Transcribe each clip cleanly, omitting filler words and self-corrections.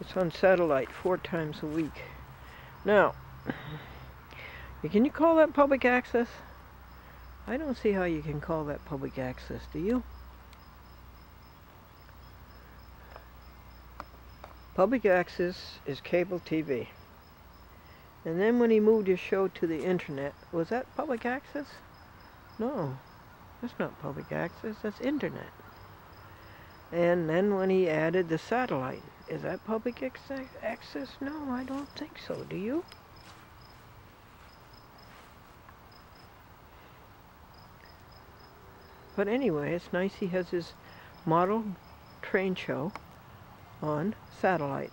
It's on satellite 4 times a week. Now, can you call that public access? I don't see how you can call that public access, do you? Public access is cable TV. And then when he moved his show to the internet, was that public access? No, that's not public access, that's internet. And then when he added the satellite, is that public access? No, I don't think so, do you? But anyway, it's nice he has his model train show on satellite.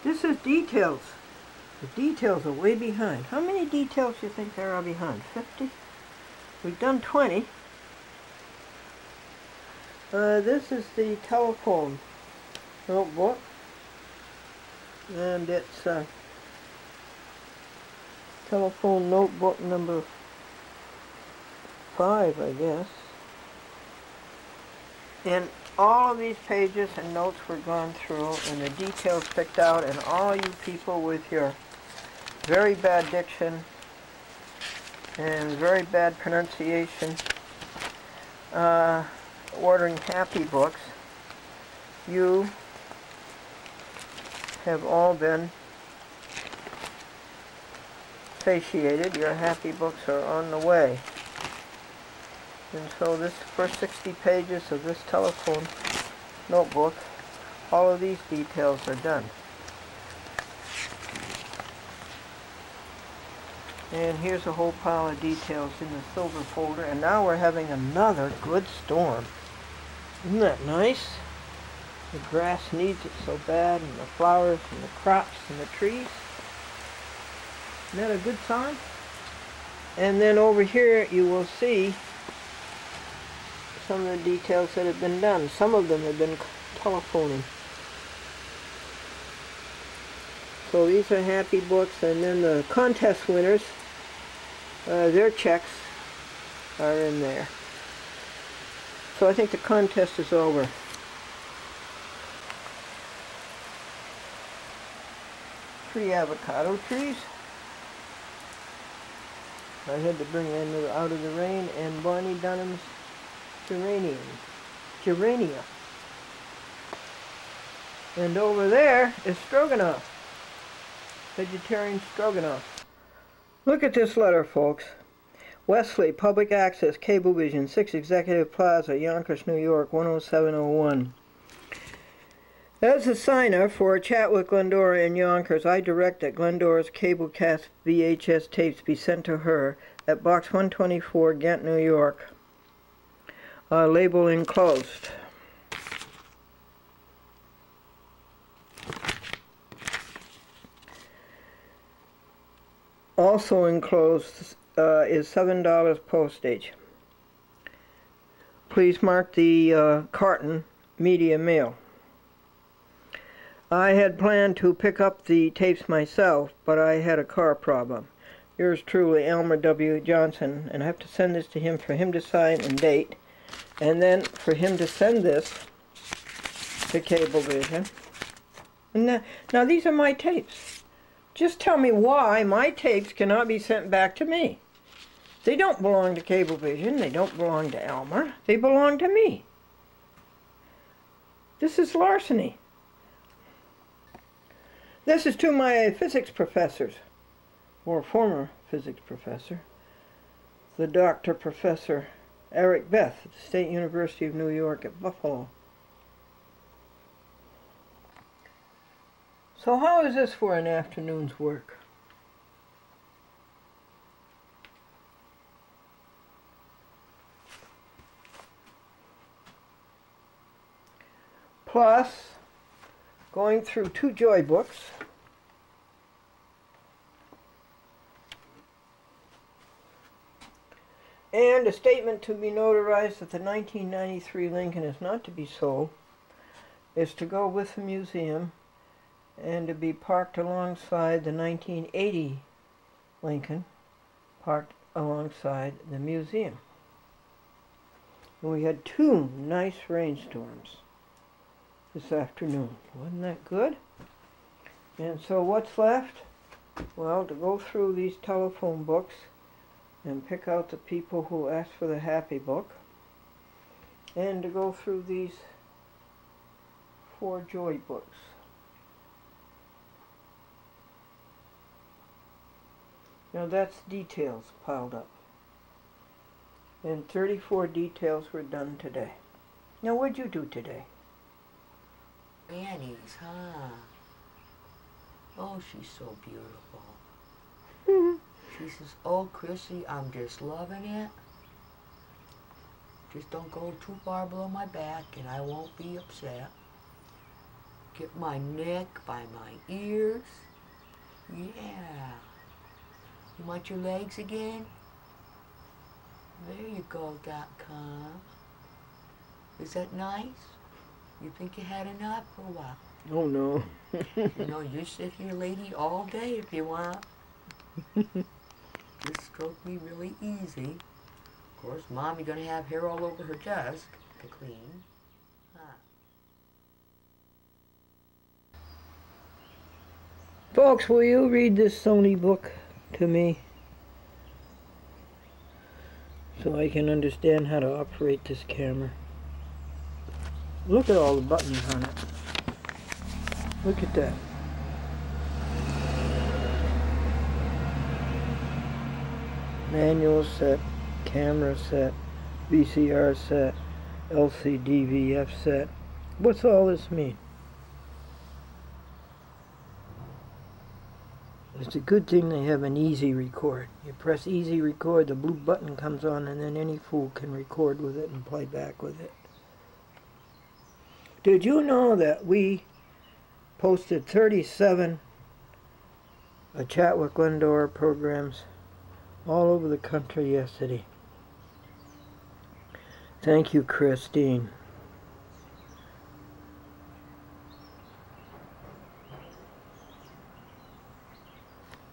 This is details. The details are way behind. How many details do you think there are behind? 50? We've done 20. This is the telephone notebook. And it's telephone notebook number 5, I guess. And all of these pages and notes were gone through and the details picked out, and all you people with your very bad diction and very bad pronunciation ordering happy books, you have all been satiated. Your happy books are on the way. And so this first 60 pages of this telephone notebook, all of these details are done. And here's a whole pile of details in the silver folder, and now we're having another good storm. Isn't that nice? The grass needs it so bad, and the flowers and the crops and the trees. Isn't that a good sign? And then over here you will see some of the details that have been done. Some of them have been telephoning. So these are happy books, and then the contest winners, their checks are in there. So I think the contest is over. Three avocado trees. I had to bring them out of the rain, and Barney Dunham's gerania. And over there is stroganoff. Vegetarian stroganoff. Look at this letter, folks. Wesley, Public Access, Cablevision, 6 Executive Plaza, Yonkers, New York, 10701. As a signer for a chat with Glendora in Yonkers, I direct that Glendora's cablecast VHS tapes be sent to her at Box 124, Ghent, New York. Label enclosed. Also enclosed is $7 postage. Please mark the carton media mail. I had planned to pick up the tapes myself, but I had a car problem. Yours truly, Elmer W. Johnson, and I have to send this to him for him to sign and date, and then for him to send this to Cablevision. And now these are my tapes. Just tell me why my tapes cannot be sent back to me. They don't belong to Cablevision. They don't belong to Elmer. They belong to me. This is larceny. This is to my physics professors, or former physics professor, the Dr. Professor Eric Beth at the State University of New York at Buffalo. So how is this for an afternoon's work? Plus, going through 2 Joy books, and a statement to be notarized that the 1993 Lincoln is not to be sold, is to go with the museum and to be parked alongside the 1980 Lincoln, parked alongside the museum. And we had 2 nice rainstorms this afternoon. Wasn't that good? And so what's left? Well, to go through these telephone books and pick out the people who asked for the happy book, and to go through these 4 joy books. Now that's details piled up. And 34 details were done today. Now what'd you do today? Annie's, huh? Oh, she's so beautiful. She says, oh, Chrissy, I'm just loving it. Just don't go too far below my back and I won't be upset. Get my neck by my ears. Yeah. You want your legs again? There you go, .com. Is that nice? You think you had enough or what? Oh no. You know, you sit here, lady, all day if you want. Just stroke me really easy. Of course, Mommy's gonna have hair all over her desk to clean. Huh. Folks, will you read this Sony book to me so I can understand how to operate this camera? Look at all the buttons on it. Look at that. Manual set, camera set, VCR set, LCD-VF set. What's all this mean? It's a good thing they have an easy record. You press easy record, the blue button comes on, and then any fool can record with it and play back with it. Did you know that we posted 37 Chat with Glendora programs all over the country yesterday? Thank you, Christine.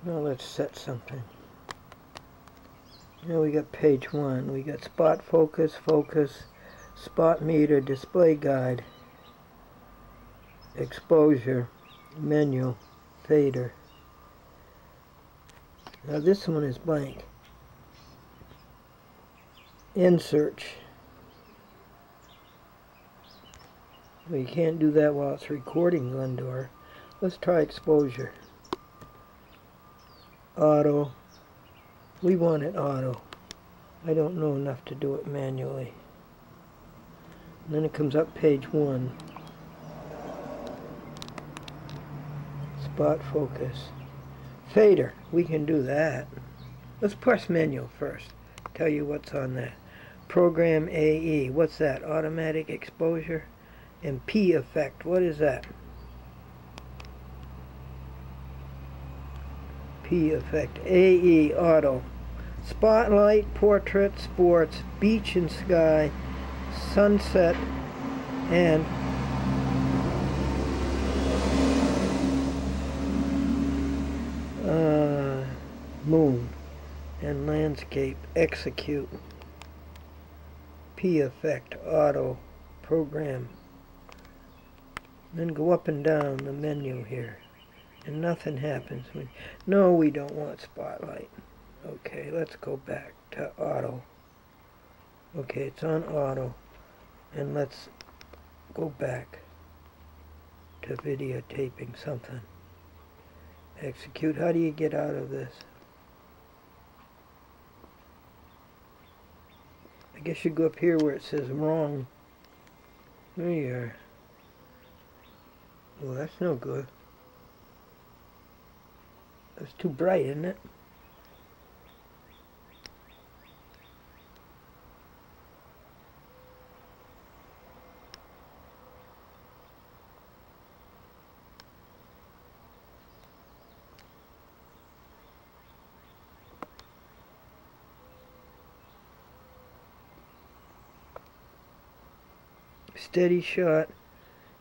Now let's set something. Now we got page 1. We got spot focus, spot meter, display guide, exposure, menu, fader. Now this one is blank. In search. Well, you can't do that while it's recording, Glendora. Let's try exposure. Auto. We want it auto. I don't know enough to do it manually. And then it comes up page 1. Spot focus. Fader. We can do that. Let's press menu first. Tell you what's on that. Program AE. What's that? Automatic exposure. And P effect. What is that? P effect. AE auto. Spotlight, portrait, sports, beach and sky, sunset, and moon, and landscape. Execute. P effect. Auto. Program. Then go up and down the menu here. And nothing happens. No, we don't want spotlight. Okay, let's go back to auto. Okay, it's on auto. And let's go back to videotaping something. Execute. How do you get out of this? I guess you go up here where it says wrong. There you are. Well, that's no good. That's too bright, isn't it? Steady shot,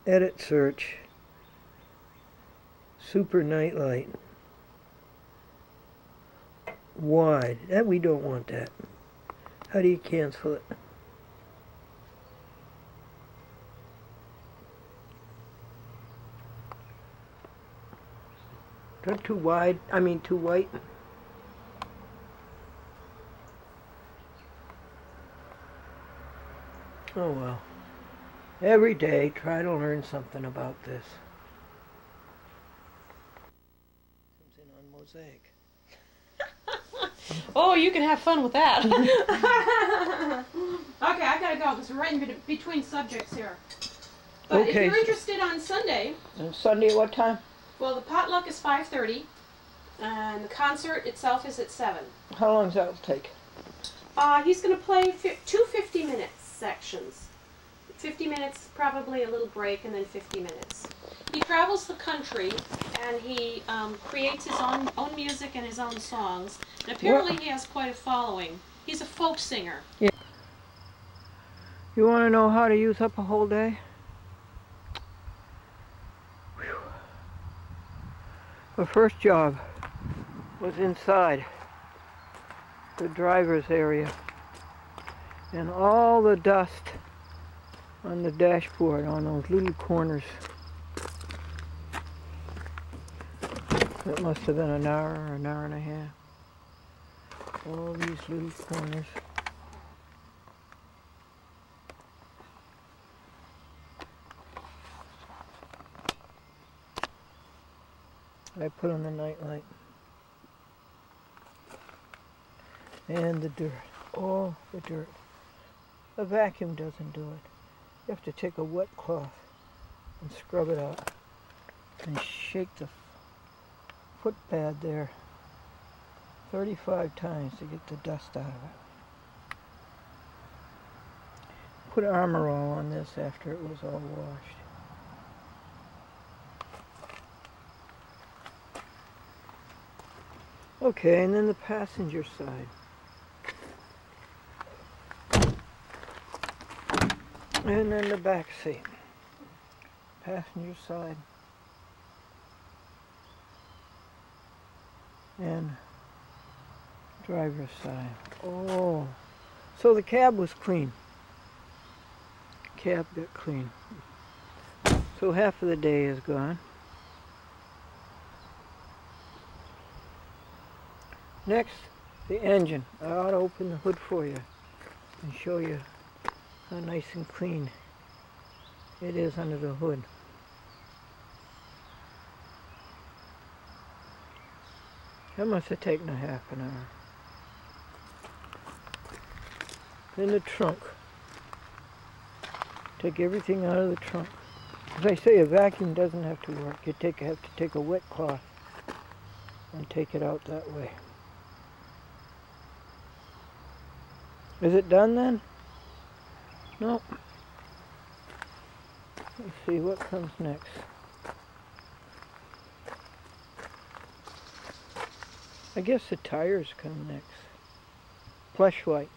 edit search, super nightlight, wide. That we don't want that. How do you cancel it? look too wide, I mean too white. Oh well. Every day try to learn something about this. Comes in on mosaic. Oh, you can have fun with that. Okay, I gotta go because we're right in between subjects here. But Okay. if you're interested on Sunday, And Sunday at what time? well, the potluck is 5:30, and the concert itself is at 7. How long does that take? He's gonna play two 50-minute sections. 50 minutes, probably a little break, and then 50 minutes. He travels the country, and he creates his own music and his own songs. And apparently he has quite a following. He's a folk singer. Yeah. You want to know how to use up a whole day? Whew. The first job was inside the driver's area, and all the dust on the dashboard on those little corners. It must have been an hour or an hour and a half. All these little corners. I put on the night light. And the dirt. All the dirt. A vacuum doesn't do it. You have to take a wet cloth and scrub it out and shake the footpad there 35 times to get the dust out of it. Put Armor All on this after it was all washed. Okay, and then the passenger side. And then the back seat. Passenger side. And driver's side. Oh, so the cab was clean. Cab got clean. So half of the day is gone. Next, the engine. I ought to open the hood for you and show you how nice and clean it is under the hood. That must have taken a half an hour. Then the trunk. Take everything out of the trunk. As I say, a vacuum doesn't have to work. You have to take a wet cloth and take it out that way. Is it done then? Nope. Let's see what comes next. I guess the tires come next. Flush white.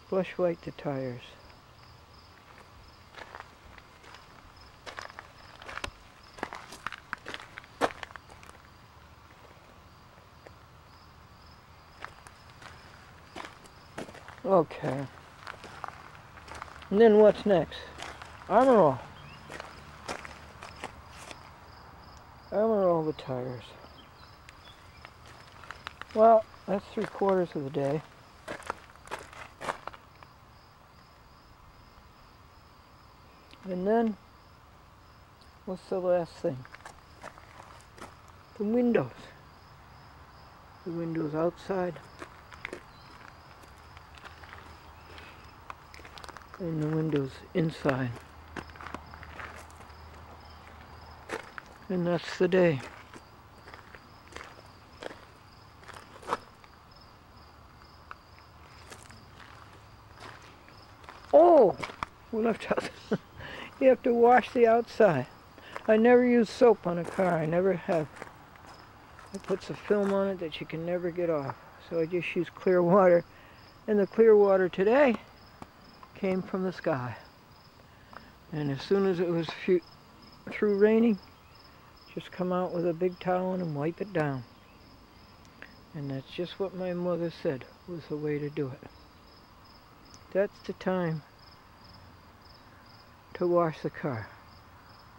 Flush white the tires. Okay. And then what's next? Armor All. Armor All the tires. Well, that's 3/4 of the day. And then, what's the last thing? The windows. The windows outside. And the windows inside. And that's the day. Oh, we left out. You have to wash the outside. I never use soap on a car. I never have. It puts a film on it that you can never get off. So I just use clear water. And the clear water today came from the sky. And as soon as it was through raining, just come out with a big towel and wipe it down. And that's just what my mother said was the way to do it. That's the time to wash the car,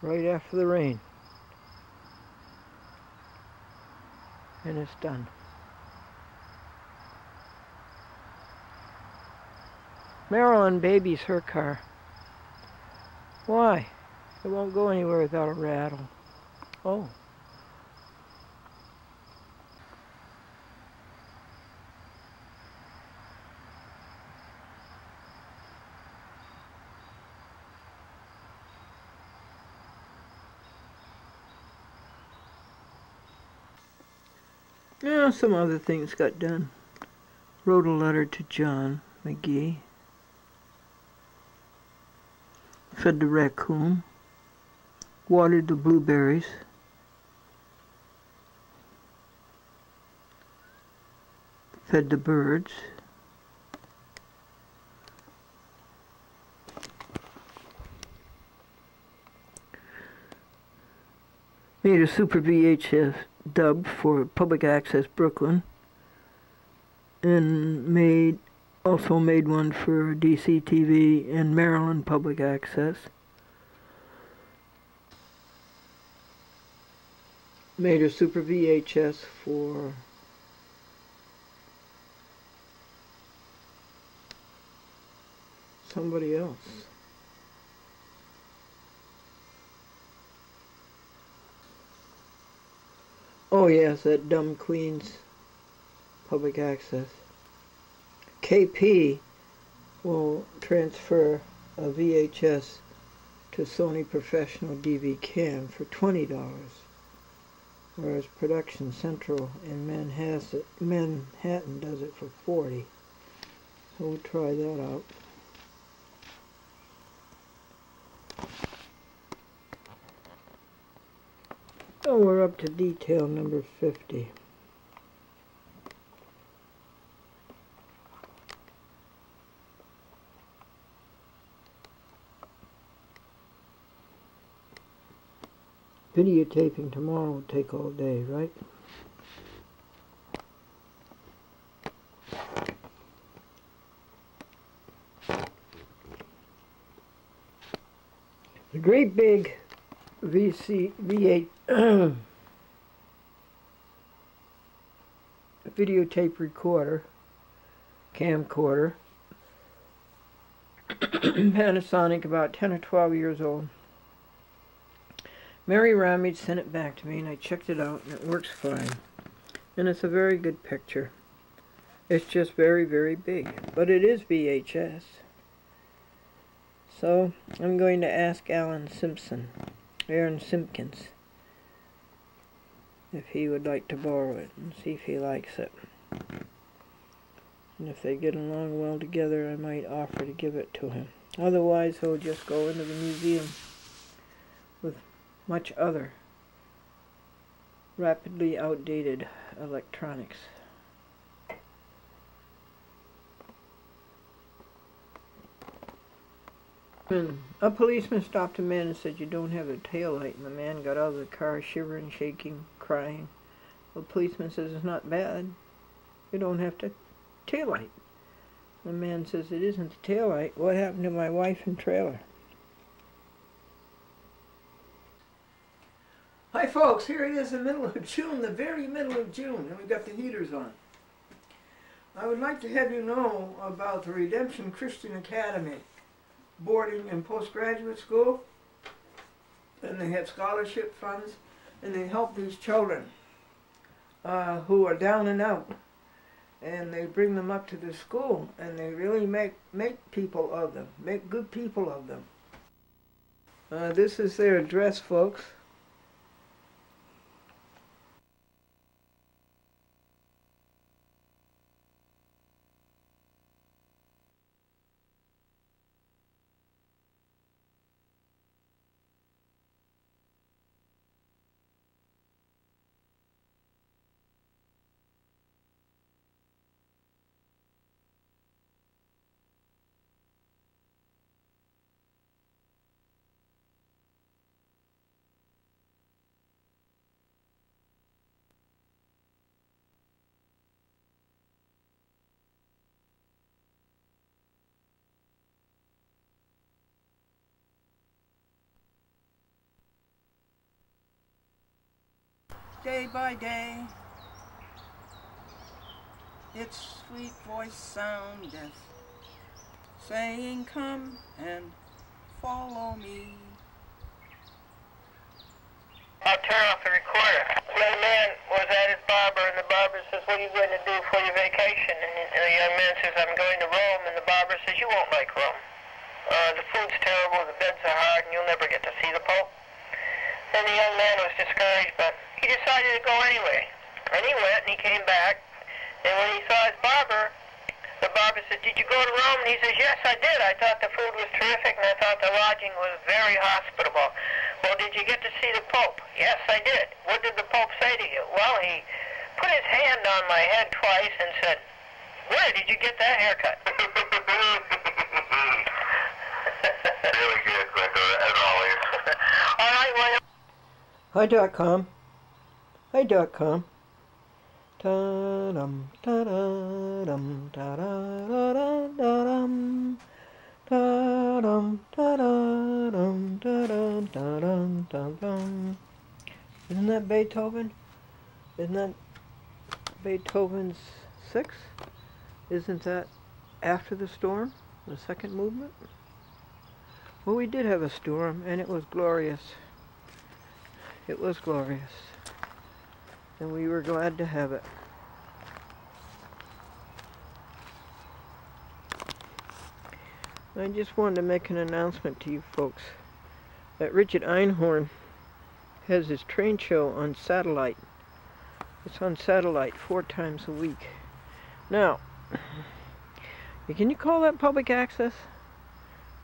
right after the rain. and it's done. Marilyn babies her car. Why? It won't go anywhere without a rattle. Oh. Yeah, some other things got done. Wrote a letter to John McGee. Fed the raccoon. Watered the blueberries. Fed the birds. Made a Super VHS dub for Public Access Brooklyn. And also made one for DC TV and Maryland Public Access. Made a Super VHS for somebody else. Oh yes, that dumb Queens Public Access. KP will transfer a VHS to Sony Professional DV Cam for $20, whereas Production Central in Manhattan does it for $40. So we'll try that out. So we're up to detail number 50. Videotaping tomorrow will take all day, right? The great big V8 videotape recorder, camcorder, Panasonic, about 10 or 12 years old. Mary Ramage sent it back to me and I checked it out and it works fine. And it's a very good picture. It's just very, very big. But it is VHS. So I'm going to ask Aaron Simpkins, if he would like to borrow it and see if he likes it. And if they get along well together, I might offer to give it to him. Otherwise, he'll just go into the museum with much other rapidly outdated electronics. And a policeman stopped a man and said, "You don't have a taillight." And the man got out of the car shivering, shaking, crying. The policeman says, "It's not bad. You don't have to taillight." The man says, "It isn't the taillight. What happened to my wife and trailer?" Hi folks, here it is the middle of June, the very middle of June, and we've got the heaters on. I would like to have you know about the Redemption Christian Academy boarding and postgraduate school, and they have scholarship funds, and they help these children who are down and out, and they bring them up to the school, and they really make people of them, make good people of them. This is their address, folks. Day by day, its sweet voice soundeth, saying, "Come and follow me." I'll turn off the recorder. The man was at his barber, and the barber says, "What are you going to do for your vacation?" And the young man says, "I'm going to Rome." And the barber says, "You won't like Rome. The food's terrible, the beds are hard, and you'll never get to see the Pope." And the young man was discouraged, but he decided to go anyway. And he went, and he came back, and when he saw his barber, the barber said, "Did you go to Rome?" And he says, "Yes, I did. I thought the food was terrific, and I thought the lodging was very hospitable." "Well, did you get to see the Pope?" "Yes, I did." "What did the Pope say to you?" "Well, he put his hand on my head twice and said, 'Where did you get that haircut?'" Really good, Glendora, as always. All right, well. Hi.com. Hi.com. Ta-dum, ta-da-dum, ta-da-da-da-dum. Ta-dum, ta-da-dum, ta-dum, ta-dum, ta-dum. Isn't that Beethoven? Isn't that Beethoven's Sixth? Isn't that After the Storm? The second movement? Well, we did have a storm, and it was glorious. It was glorious. And we were glad to have it. I just wanted to make an announcement to you folks that Richard Einhorn has his train show on satellite. It's on satellite 4 times a week. Now, can you call that public access?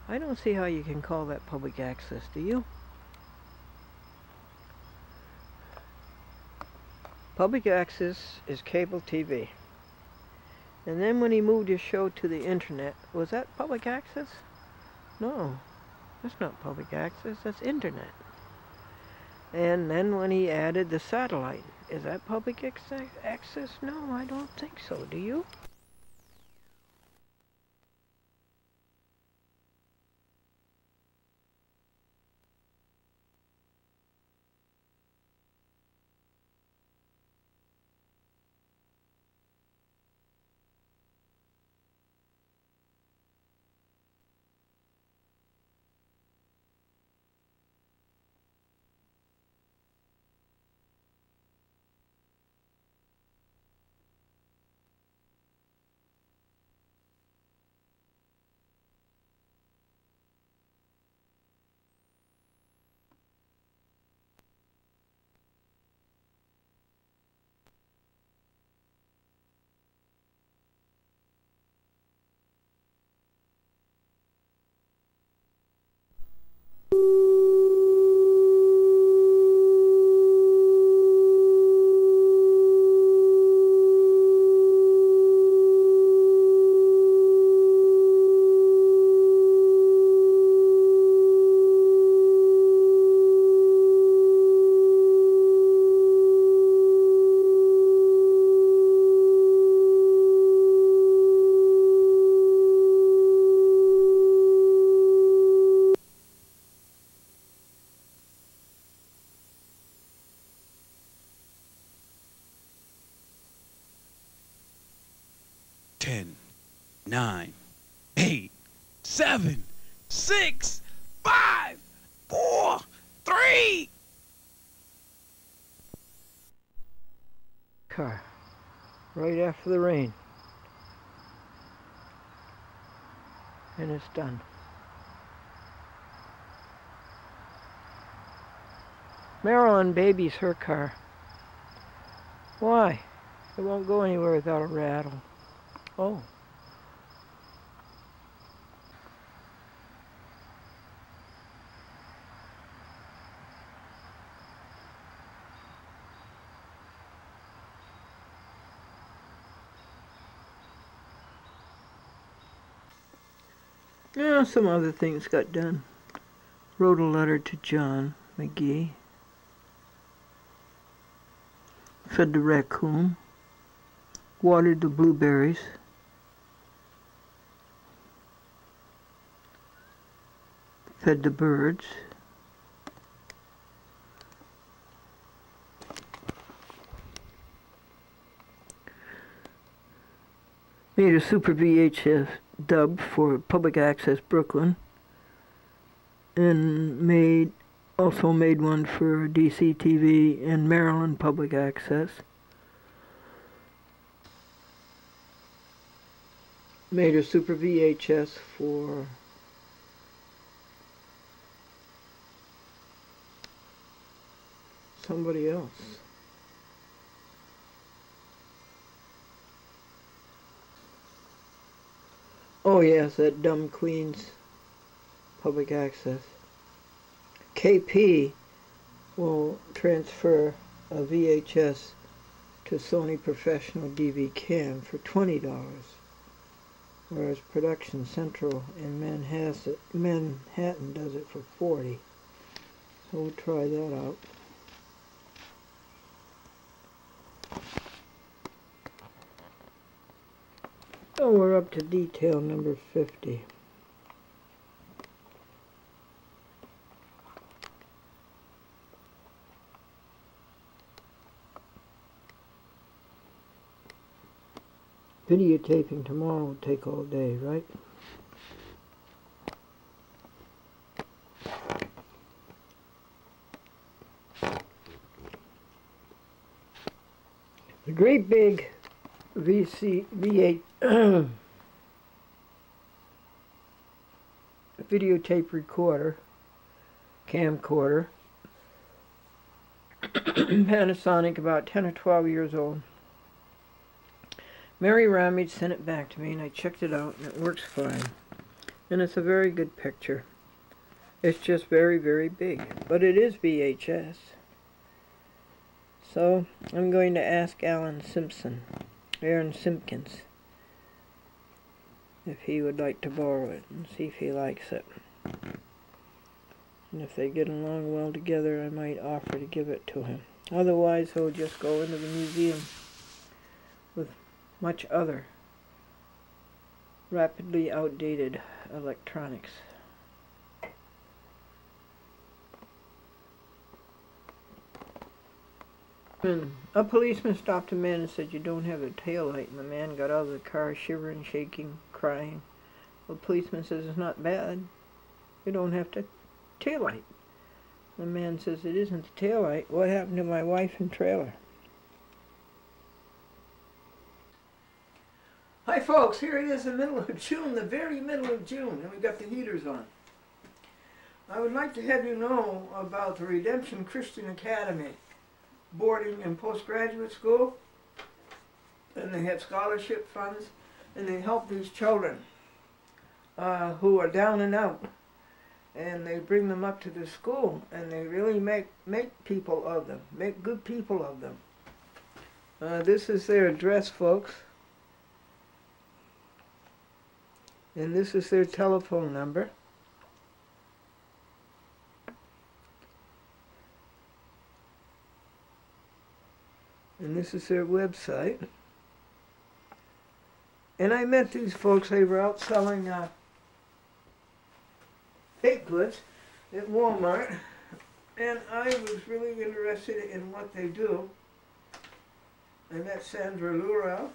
I don't see how you can call that public access, do you? Public access is cable TV. And then when he moved his show to the internet, was that public access? No, that's not public access, that's internet. And then when he added the satellite, is that public access? No, I don't think so, do you? Ten, 9, 8, 7, 6, 5, 4, 3. Car. Right after the rain. And it's done. Marilyn babies her car. Why? It won't go anywhere without a rattle. Oh. Yeah, some other things got done. Wrote a letter to John McGee. Fed the raccoon. Watered the blueberries. Fed the birds. Made a Super VHS dub for Public Access Brooklyn, and also made one for DC TV and Maryland Public Access. Made a Super VHS for somebody else. Oh yes, that dumb Queens Public Access. KP will transfer a VHS to Sony Professional DV Cam for $20, whereas Production Central in Manhattan does it for $40. So we'll try that out. So we're up to detail number 50. Videotaping tomorrow will take all day, right? The great big V8 videotape recorder, camcorder, Panasonic, about 10 or 12 years old. Mary Ramage sent it back to me and I checked it out and it works fine. And it's a very good picture. It's just very, very big. But it is VHS. So I'm going to ask Aaron Simpkins, if he would like to borrow it and see if he likes it. And if they get along well together, I might offer to give it to him. Otherwise, he'll just go into the museum with much other rapidly outdated electronics. A policeman stopped a man and said, "You don't have a taillight." And the man got out of the car shivering, shaking, crying. The policeman says, "It's not bad. You don't have to taillight." The man says, "It isn't the taillight. What happened to my wife and trailer?" Hi folks, here it is in the middle of June, the very middle of June, and we've got the heaters on. I would like to have you know about the Redemption Christian Academy boarding and postgraduate school, and they have scholarship funds, and they help these children who are down and out, and they bring them up to the school, and they really make people of them, make good people of them. This is their address, folks. And this is their telephone number. And this is their website. And I met these folks. They were out selling baked goods at Walmart. And I was really interested in what they do. I met Sandra Lurasi.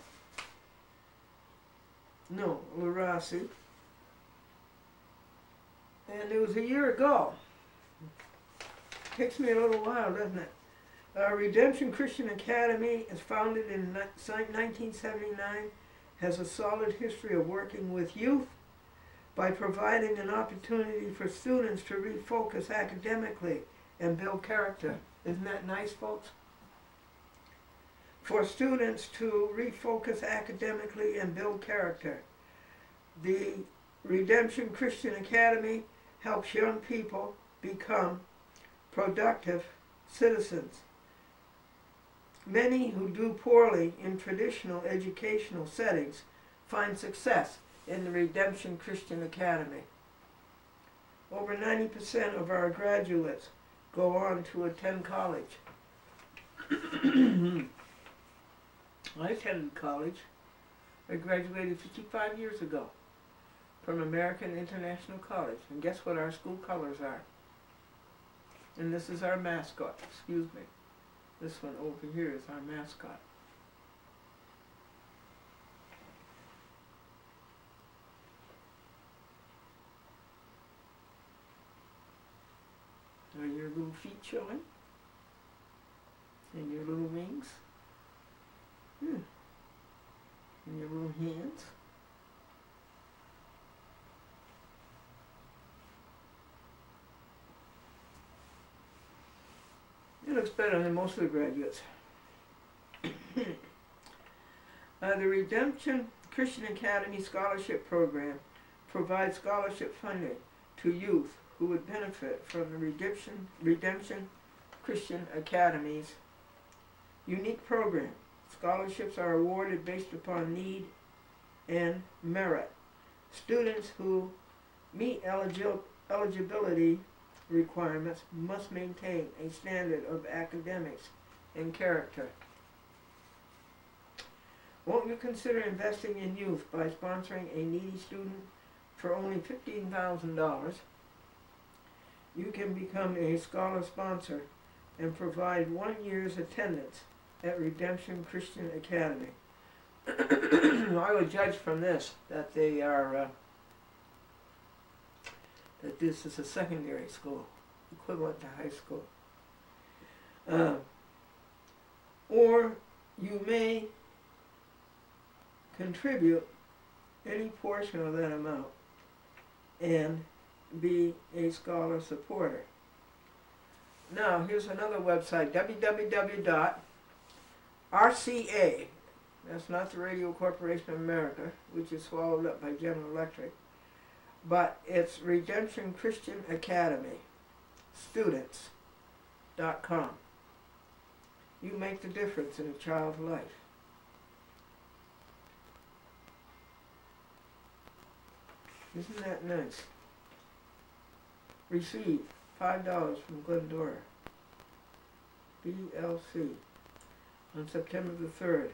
And it was a year ago. Takes me a little while, doesn't it? Redemption Christian Academy is founded in 1979, has a solid history of working with youth by providing an opportunity for students to refocus academically and build character. Isn't that nice, folks? For students to refocus academically and build character. The Redemption Christian Academy helps young people become productive citizens. Many who do poorly in traditional educational settings find success in the Redemption Christian Academy. Over 90% of our graduates go on to attend college. I attended college. I graduated 55 years ago from American International College. And guess what our school colors are? And this is our mascot. Excuse me. This one over here is our mascot. feet showing? And your little wings? And your little hands? It looks better than most of the graduates. The Redemption Christian Academy Scholarship Program provides scholarship funding to youth who would benefit from the Redemption Christian Academy's unique program. Scholarships are awarded based upon need and merit. Students who meet eligibility requirements must maintain a standard of academics and character. Won't you consider investing in youth by sponsoring a needy student for only $15,000? You can become a scholar sponsor and provide 1 year's attendance at Redemption Christian Academy. I would judge from this that they are that this is a secondary school, equivalent to high school. Or you may contribute any portion of that amount and be a scholar supporter. Now, here's another website, www.rca, that's not the Radio Corporation of America, which is swallowed up by General Electric, but it's Redemption Christian Academy Students.com. You make the difference in a child's life. Isn't that nice? Receive $5 from Glendora, BLC, on September the 3rd,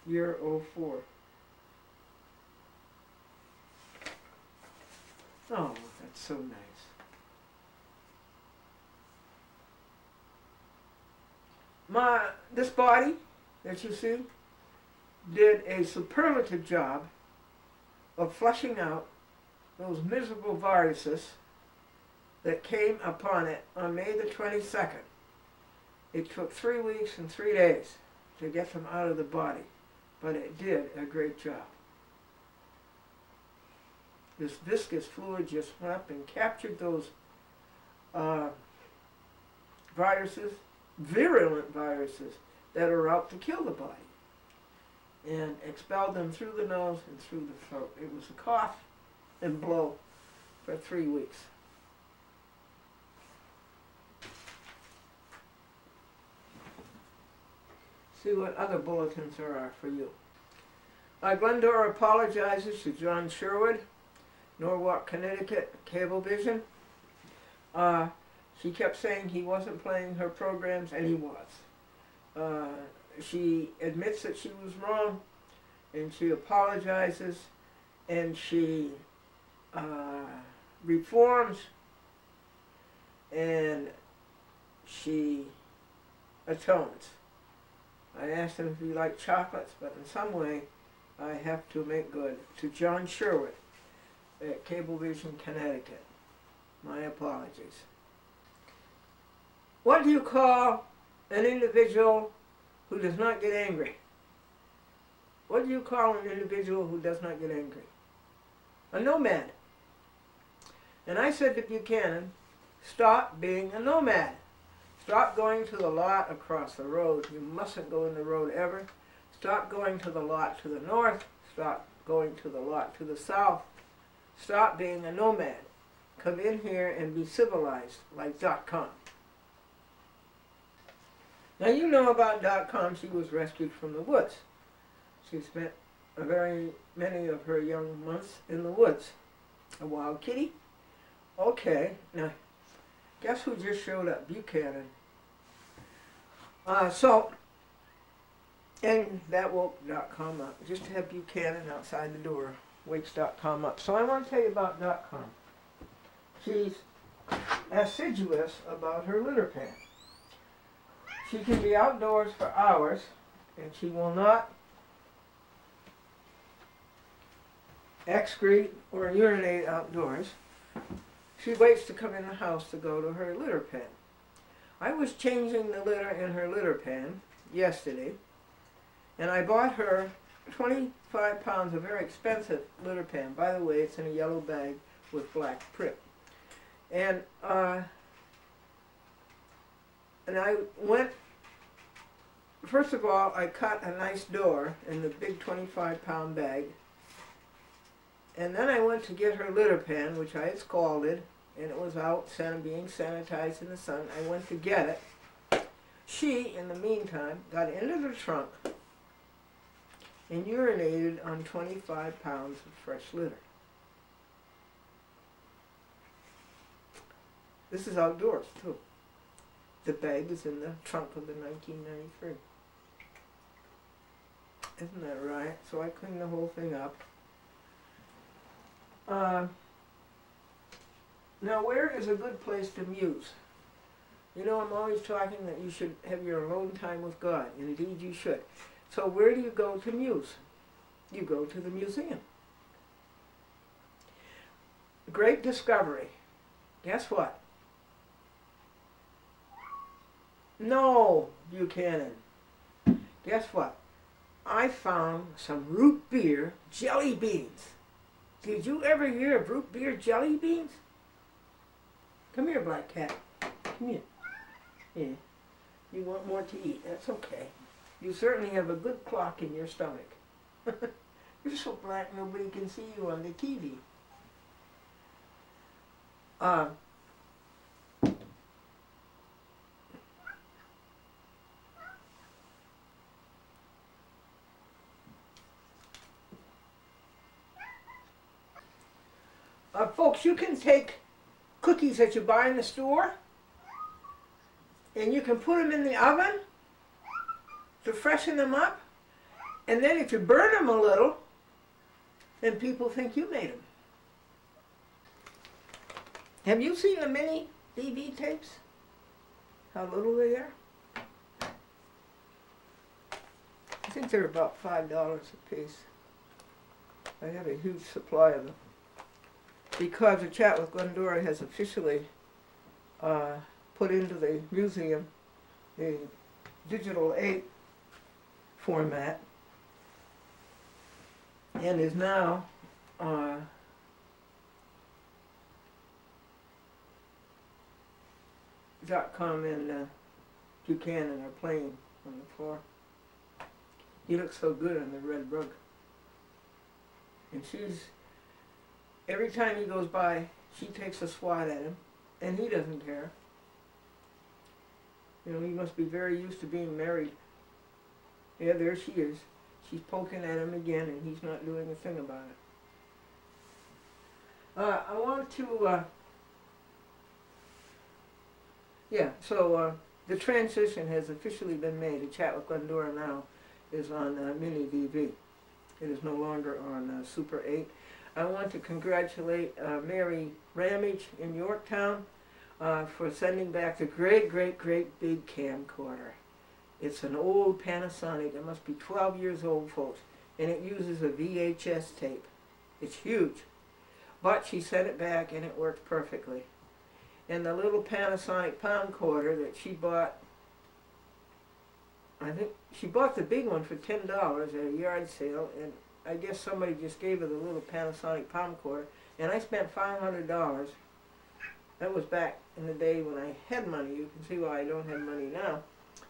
year 04. Oh, that's so nice. This body that you see did a superlative job of flushing out those miserable viruses that came upon it on May the 22nd. It took 3 weeks and 3 days to get them out of the body, but it did a great job. This viscous fluid just went up and captured those viruses, virulent viruses, that are out to kill the body, and expelled them through the nose and through the throat. It was a cough and blow for 3 weeks. See what other bulletins there are for you. Glendora apologizes to John Sherwood, Norwalk, Connecticut, Cablevision. She kept saying he wasn't playing her programs, and he was. She admits that she was wrong, and she apologizes, and she reforms, and she atones. I asked him if he liked chocolates, but in some way I have to make good to John Sherwood at Cablevision, Connecticut. My apologies. What do you call an individual who does not get angry? What do you call an individual who does not get angry? A nomad. And I said to Buchanan, stop being a nomad. Stop going to the lot across the road. You mustn't go in the road ever. Stop going to the lot to the north. Stop going to the lot to the south. Stop being a nomad. Come in here and be civilized like .com. Now you know about .com. She was rescued from the woods. She spent many of her young months in the woods. A wild kitty? Okay, now guess who just showed up? Buchanan. And that woke .com up. Just to have Buchanan outside the door wakes .com up. So I want to tell you about .com. She's assiduous about her litter pan. She can be outdoors for hours, and she will not excrete or urinate outdoors. she waits to come in the house to go to her litter pen. I was changing the litter in her litter pen yesterday, and I bought her 25 pounds of very expensive litter pen. By the way, it's in a yellow bag with black print. And I went, first of all, I cut a nice door in the big 25-pound bag. And then I went to get her litter pen, which I had scalded, and it was out being sanitized in the sun. I went to get it. She, in the meantime, got into the trunk and urinated on 25 pounds of fresh litter. This is outdoors, too. The bag is in the trunk of the 1993. Isn't that right? So I cleaned the whole thing up. Now, where is a good place to muse? You know, I'm always talking that you should have your alone time with God. Indeed, you should. So where do you go to muse? You go to the museum. Great discovery. Guess what? No, Buchanan. Guess what? I found some root beer jelly beans. Did you ever hear of root beer jelly beans? Come here, Black Cat. Come here. Yeah. You want more to eat. That's okay. You certainly have a good clock in your stomach. You're so black nobody can see you on the TV. Folks, you can take cookies that you buy in the store and you can put them in the oven to freshen them up, and then if you burn them a little, then people think you made them. Have you seen the mini DV tapes? How little they are? I think they're about $5 a piece. I have a huge supply of them, because the Chat with Glendora has officially put into the museum the digital 8 format, and is now .com and Buchanan are playing on the floor. He looks so good on the red rug. And she's, every time he goes by, she takes a swat at him, and he doesn't care. You know, he must be very used to being married. Yeah, there she is. She's poking at him again, and he's not doing a thing about it. I want to, the transition has officially been made. The Chat with Glendora now is on Mini DV. It is no longer on Super 8. I want to congratulate Mary Ramage in Yorktown for sending back the great big camcorder. It's an old Panasonic. It must be 12 years old, folks, and it uses a VHS tape. It's huge. But she sent it back and it works perfectly. And the little Panasonic camcorder that she bought, I think she bought the big one for $10 at a yard sale, and I guess somebody just gave her the little Panasonic camcorder, and I spent $500. That was back in the day when I had money. You can see why I don't have money now.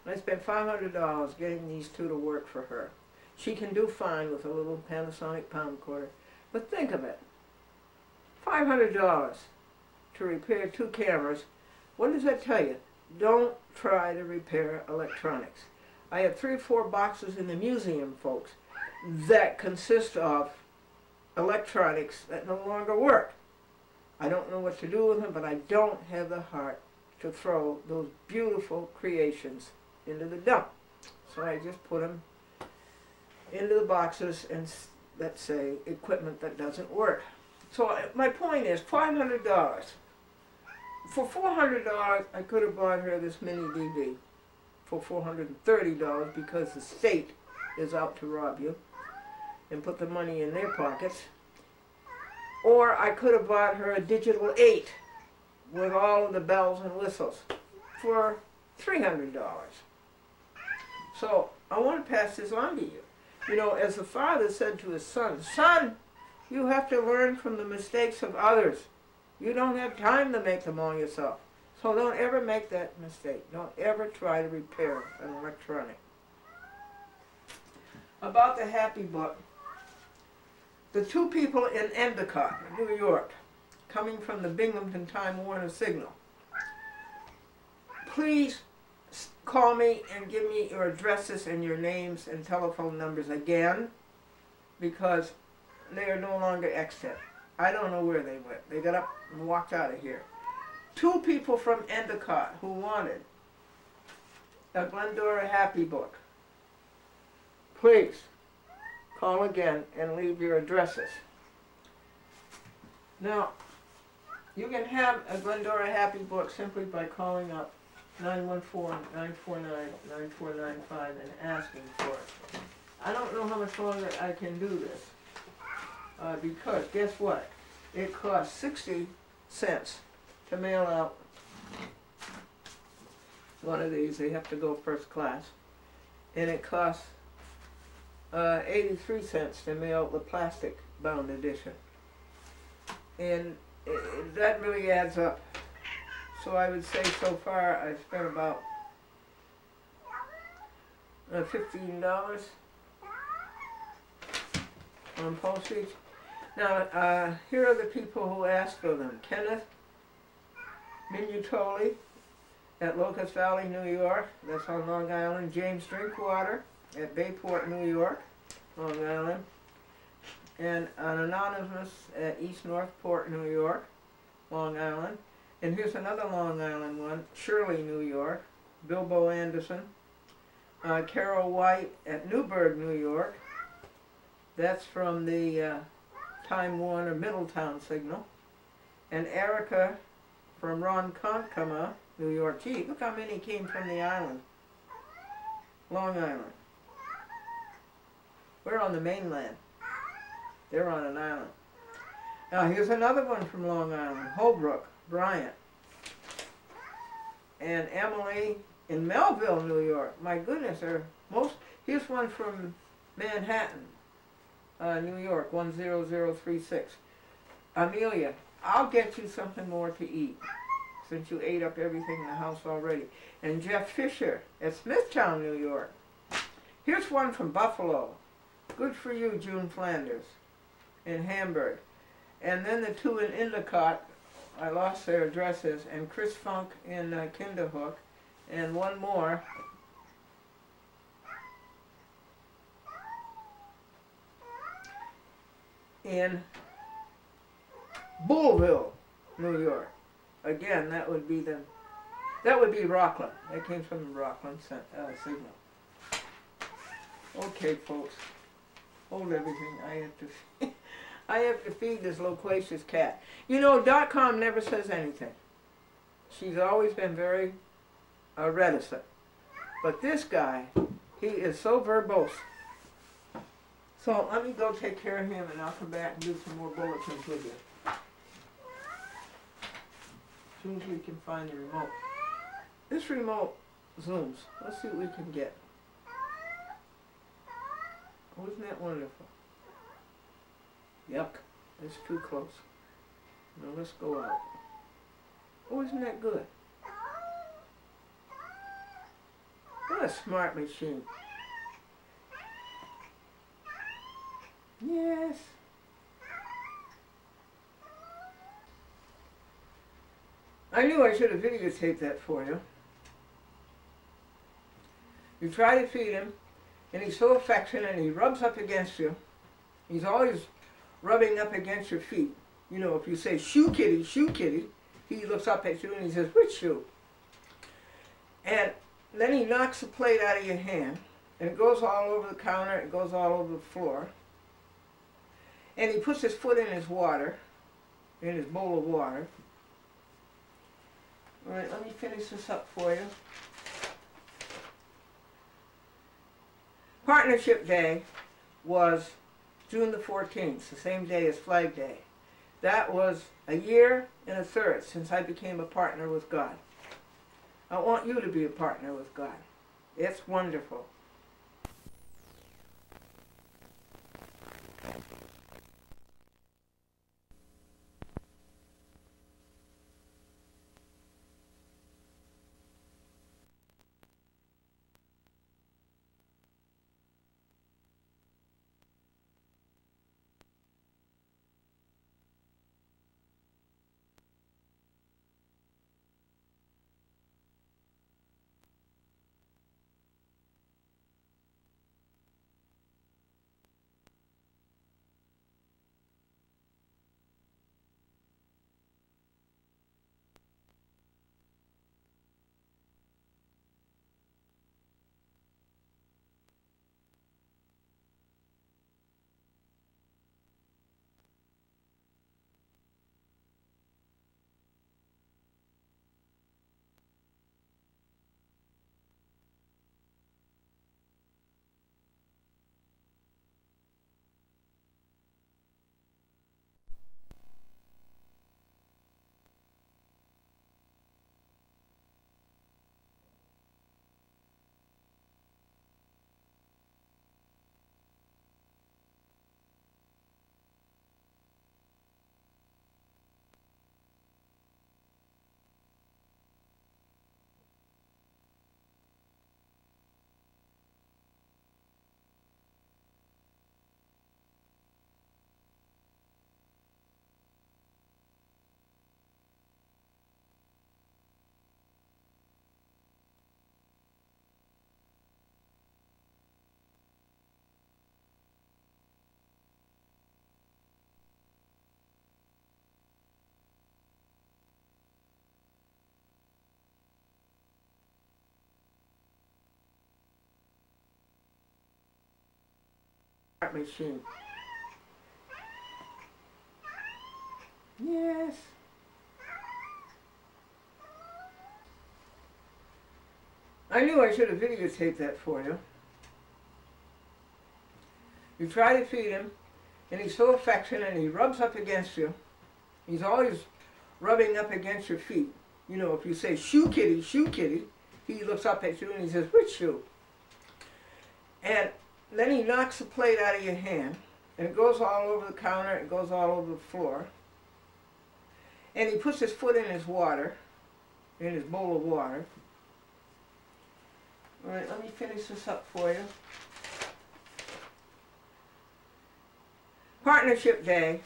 And I spent $500 getting these two to work for her. She can do fine with a little Panasonic camcorder, but think of it. $500 to repair two cameras. What does that tell you? Don't try to repair electronics. I have 3 or 4 boxes in the museum, folks, that consist of electronics that no longer work. I don't know what to do with them, but I don't have the heart to throw those beautiful creations into the dump. So I just put them into the boxes and, let's say, equipment that doesn't work. So my point is $500. For $400, I could have bought her this mini DV for $430 because the state is out to rob you and put the money in their pockets. Or I could have bought her a digital 8 with all of the bells and whistles for $300. So I want to pass this on to you. You know, as the father said to his son, son, you have to learn from the mistakes of others. You don't have time to make them all yourself. So don't ever make that mistake. Don't ever try to repair an electronic. About the Happy Book, the two people in Endicott, New York, coming from the Binghamton Time Warner Signal, please call me and give me your addresses and your names and telephone numbers again, because they are no longer extant. I don't know where they went. They got up and walked out of here. Two people from Endicott who wanted a Glendora Happy Book. Please call again and leave your addresses. Now, you can have a Glendora Happy Book simply by calling up 914-949-9495 and asking for it. I don't know how much longer I can do this, because guess what? It costs 60 cents to mail out one of these. They have to go first class. And it costs 83 cents to mail the plastic bound edition. And that really adds up. So I would say so far I've spent about $15 on postage. Now, here are the people who asked for them. Kenneth Minutoli at Locust Valley, New York. That's on Long Island. James Drinkwater at Bayport, New York, Long Island. And an anonymous at East Northport, New York, Long Island. And here's another Long Island one, Shirley, New York. Bilbo Anderson. Carol White at Newburgh, New York. That's from the Time Warner Middletown Signal. And Erica from Ronkonkoma, New York. Gee, look how many came from the island. Long Island. We're on the mainland. They're on an island. Now here's another one from Long Island. Holbrook, Bryant. And Emily in Melville, New York. My goodness, here's one from Manhattan, New York, 10036. Amelia, I'll get you something more to eat, since you ate up everything in the house already. And Jeff Fisher at Smithtown, New York. Here's one from Buffalo. Good for you, June Flanders, in Hamburg. And then the two in Endicott, I lost their addresses, and Chris Funk in Kinderhook, and one more. In Bullville, New York. Again, that would be Rockland. That came from the Rockland Signal. Okay, folks, hold everything. I have to feed this loquacious cat. You know, .com never says anything. She's always been very reticent. But this guy, he is so verbose. So let me go take care of him, and I'll come back and do some more bulletins with you. As soon as we can find the remote. This remote zooms. Let's see what we can get. Oh, isn't that wonderful? Yuck. That's too close. Now let's go out. Oh, isn't that good? What a smart machine. Yes. I knew I should have videotaped that for you. You try to feed him, and he's so affectionate, and he rubs up against you. He's always rubbing up against your feet. You know, if you say, shoo kitty, he looks up at you and he says, which shoe? And then he knocks the plate out of your hand, and it goes all over the counter, it goes all over the floor. And he puts his foot in his water, in his bowl of water. All right, let me finish this up for you. Partnership Day was June the 14th, the same day as Flag Day. That was a year and a third since I became a partner with God. I want you to be a partner with God. It's wonderful. Machine. Yes. I knew I should have videotaped that for you. You try to feed him, and he's so affectionate, and he rubs up against you. He's always rubbing up against your feet. You know, if you say, shoo kitty, he looks up at you and he says, which shoe? And then he knocks the plate out of your hand, and it goes all over the counter, it goes all over the floor. And he puts his foot in his water, in his bowl of water. All right, let me finish this up for you. Partnership Day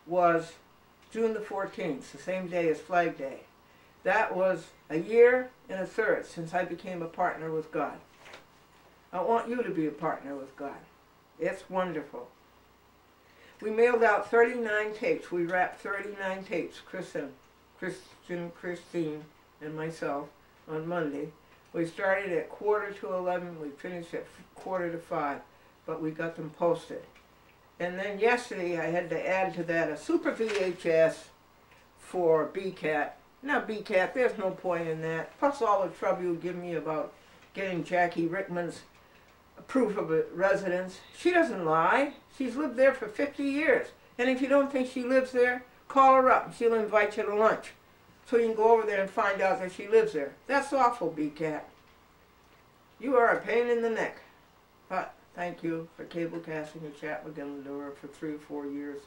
was June the 14th, the same day as Flag Day. That was a year and a third since I became a partner with God. I want you to be a partner with God. It's wonderful. We mailed out 39 tapes. We wrapped 39 tapes, Christine, and myself, on Monday. We started at 11:45. We finished at 4:45, but we got them posted. And then yesterday I had to add to that a super VHS for BCAT. Now BCAT, there's no point in that. Plus all the trouble you give me about getting Jackie Rickman's proof of a residence. She doesn't lie. She's lived there for 50 years. And if you don't think she lives there, call her up and she'll invite you to lunch. So you can go over there and find out that she lives there. That's awful, BCAT. You are a pain in the neck. But thank you for cable casting a chat with Glendora for 3 or 4 years.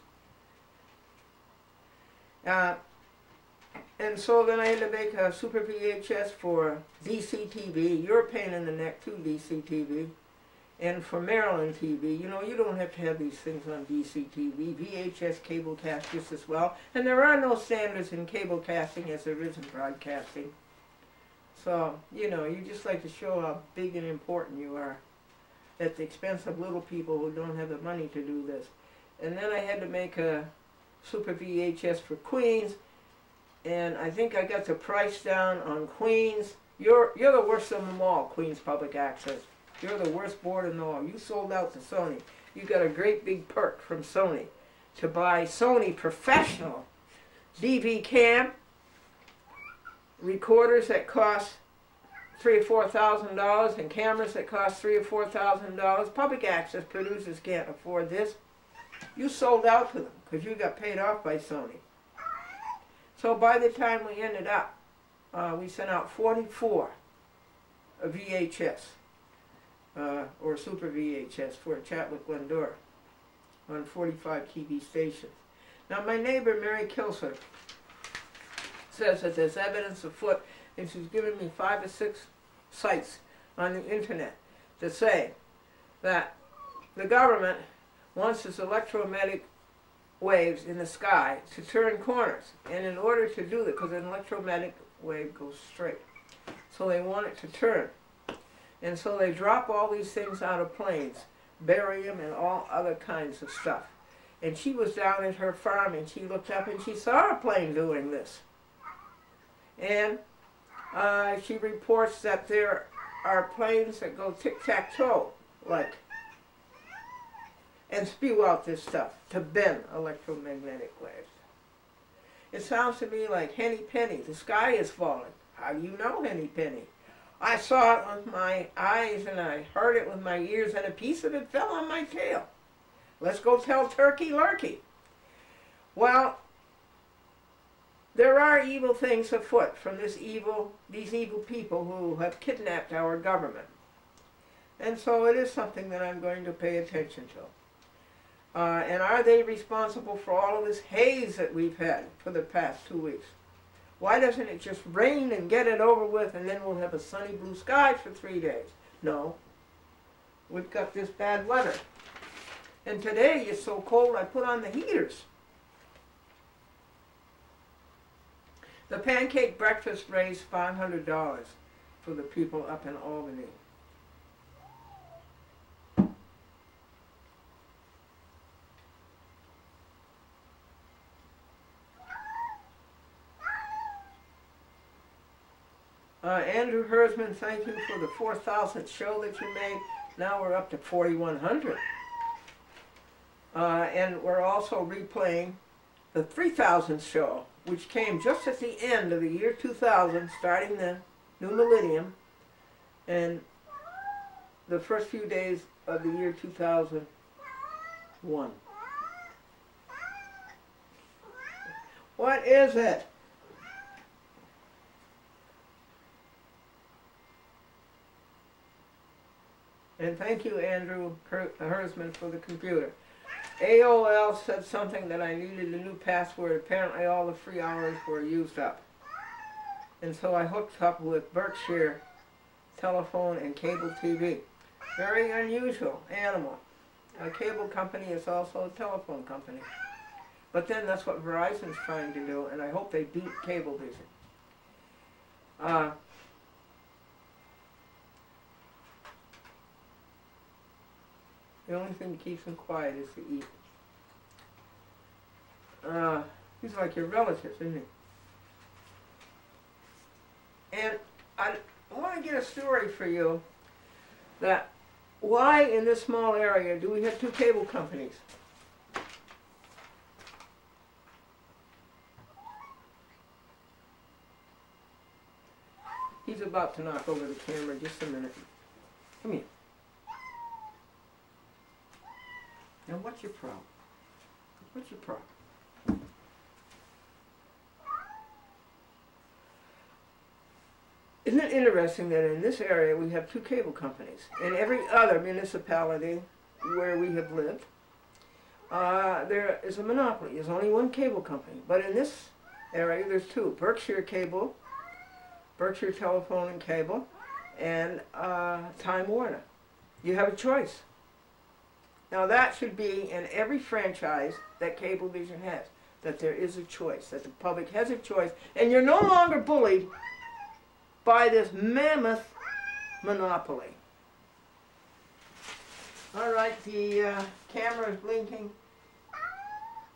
And so then I had to make a super VHS for DCTV. You're a pain in the neck too, DCTV. And for Maryland TV, you know, you don't have to have these things on DCTV. VHS cable cast just as well. And there are no standards in cable casting as there is in broadcasting. So, you know, you just like to show how big and important you are at the expense of little people who don't have the money to do this. And then I had to make a super VHS for Queens. And I think I got the price down on Queens. You're the worst of them all, Queens Public Access. You're the worst board in the all. You sold out to Sony. You got a great big perk from Sony to buy Sony professional DV cam recorders that cost $3,000 or $4,000 and cameras that cost $3,000 or $4,000. Public access producers can't afford this. You sold out to them. because you got paid off by Sony. So by the time we ended up, we sent out 44 VHS, or Super VHS for a chat with Glendora on 45 TV stations. Now my neighbor, Mary Kilser, says that there's evidence afoot, and she's given me 5 or 6 sites on the internet that say that the government wants its electromagnetic waves in the sky to turn corners. And in order to do that, because an electromagnetic wave goes straight, so they want it to turn. And so they drop all these things out of planes, barium and all other kinds of stuff. And she was down at her farm and she looked up and she saw a plane doing this. And she reports that there are planes that go tic-tac-toe, like, and spew out this stuff to bend electromagnetic waves. It sounds to me like Henny Penny, the sky is falling. How do you know, Henny Penny? I saw it with my eyes and I heard it with my ears, and a piece of it fell on my tail. Let's go tell Turkey Lurkey. Well, there are evil things afoot from these evil people who have kidnapped our government. And so it is something that I'm going to pay attention to. And are they responsible for all of this haze that we've had for the past 2 weeks? Why doesn't it just rain and get it over with, and then we'll have a sunny blue sky for 3 days? No. We've got this bad weather. And today it's so cold I put on the heaters. The pancake breakfast raised $500 for the people up in Albany. Andrew Hersman, thank you for the 4,000th show that you made. Now we're up to 4,100. And we're also replaying the 3,000th show, which came just at the end of the year 2000, starting the new millennium, and the first few days of the year 2001. What is it? And thank you, Andrew Hersman, for the computer. AOL said something that I needed a new password. Apparently all the free hours were used up. And so I hooked up with Berkshire Telephone and Cable TV. Very unusual animal. A cable company is also a telephone company. But then that's what Verizon's trying to do, and I hope they beat Cablevision. The only thing that keeps him quiet is to eat. He's like your relative, isn't he? And I want to get a story for you that why in this small area do we have 2 cable companies? He's about to knock over the camera. Just a minute. Come here. Now, what's your problem? What's your problem? Isn't it interesting that in this area we have 2 cable companies? In every other municipality where we have lived, there is a monopoly. There's only 1 cable company. But in this area there's 2. Berkshire Cable, Berkshire Telephone and Cable, and Time Warner. You have a choice. Now that should be in every franchise that Cablevision has, that there is a choice, that the public has a choice, and you're no longer bullied by this mammoth monopoly. All right, the camera is blinking.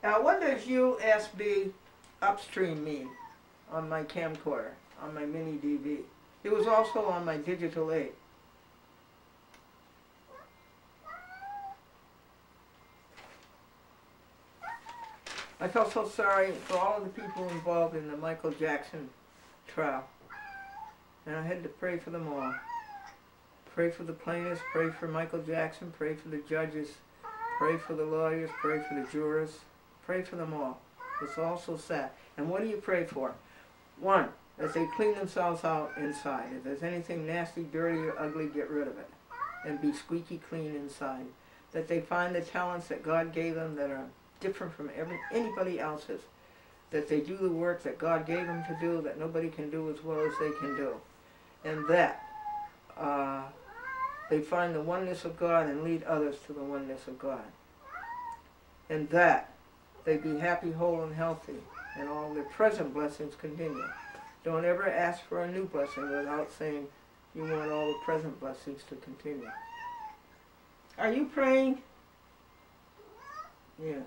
Now what does USB upstream mean on my camcorder, on my mini DV? It was also on my Digital 8. I felt so sorry for all of the people involved in the Michael Jackson trial. And I had to pray for them all. Pray for the plaintiffs, pray for Michael Jackson, pray for the judges, pray for the lawyers, pray for the jurors. Pray for them all. It's all so sad. And what do you pray for? One, that they clean themselves out inside. If there's anything nasty, dirty, or ugly, get rid of it. And be squeaky clean inside. That they find the talents that God gave them that are different from anybody else's. That they do the work that God gave them to do that nobody can do as well as they can do. And that they find the oneness of God and lead others to the oneness of God. And that they be happy, whole, and healthy, and all their present blessings continue. Don't ever ask for a new blessing without saying you want all the present blessings to continue. Are you praying? Yeah.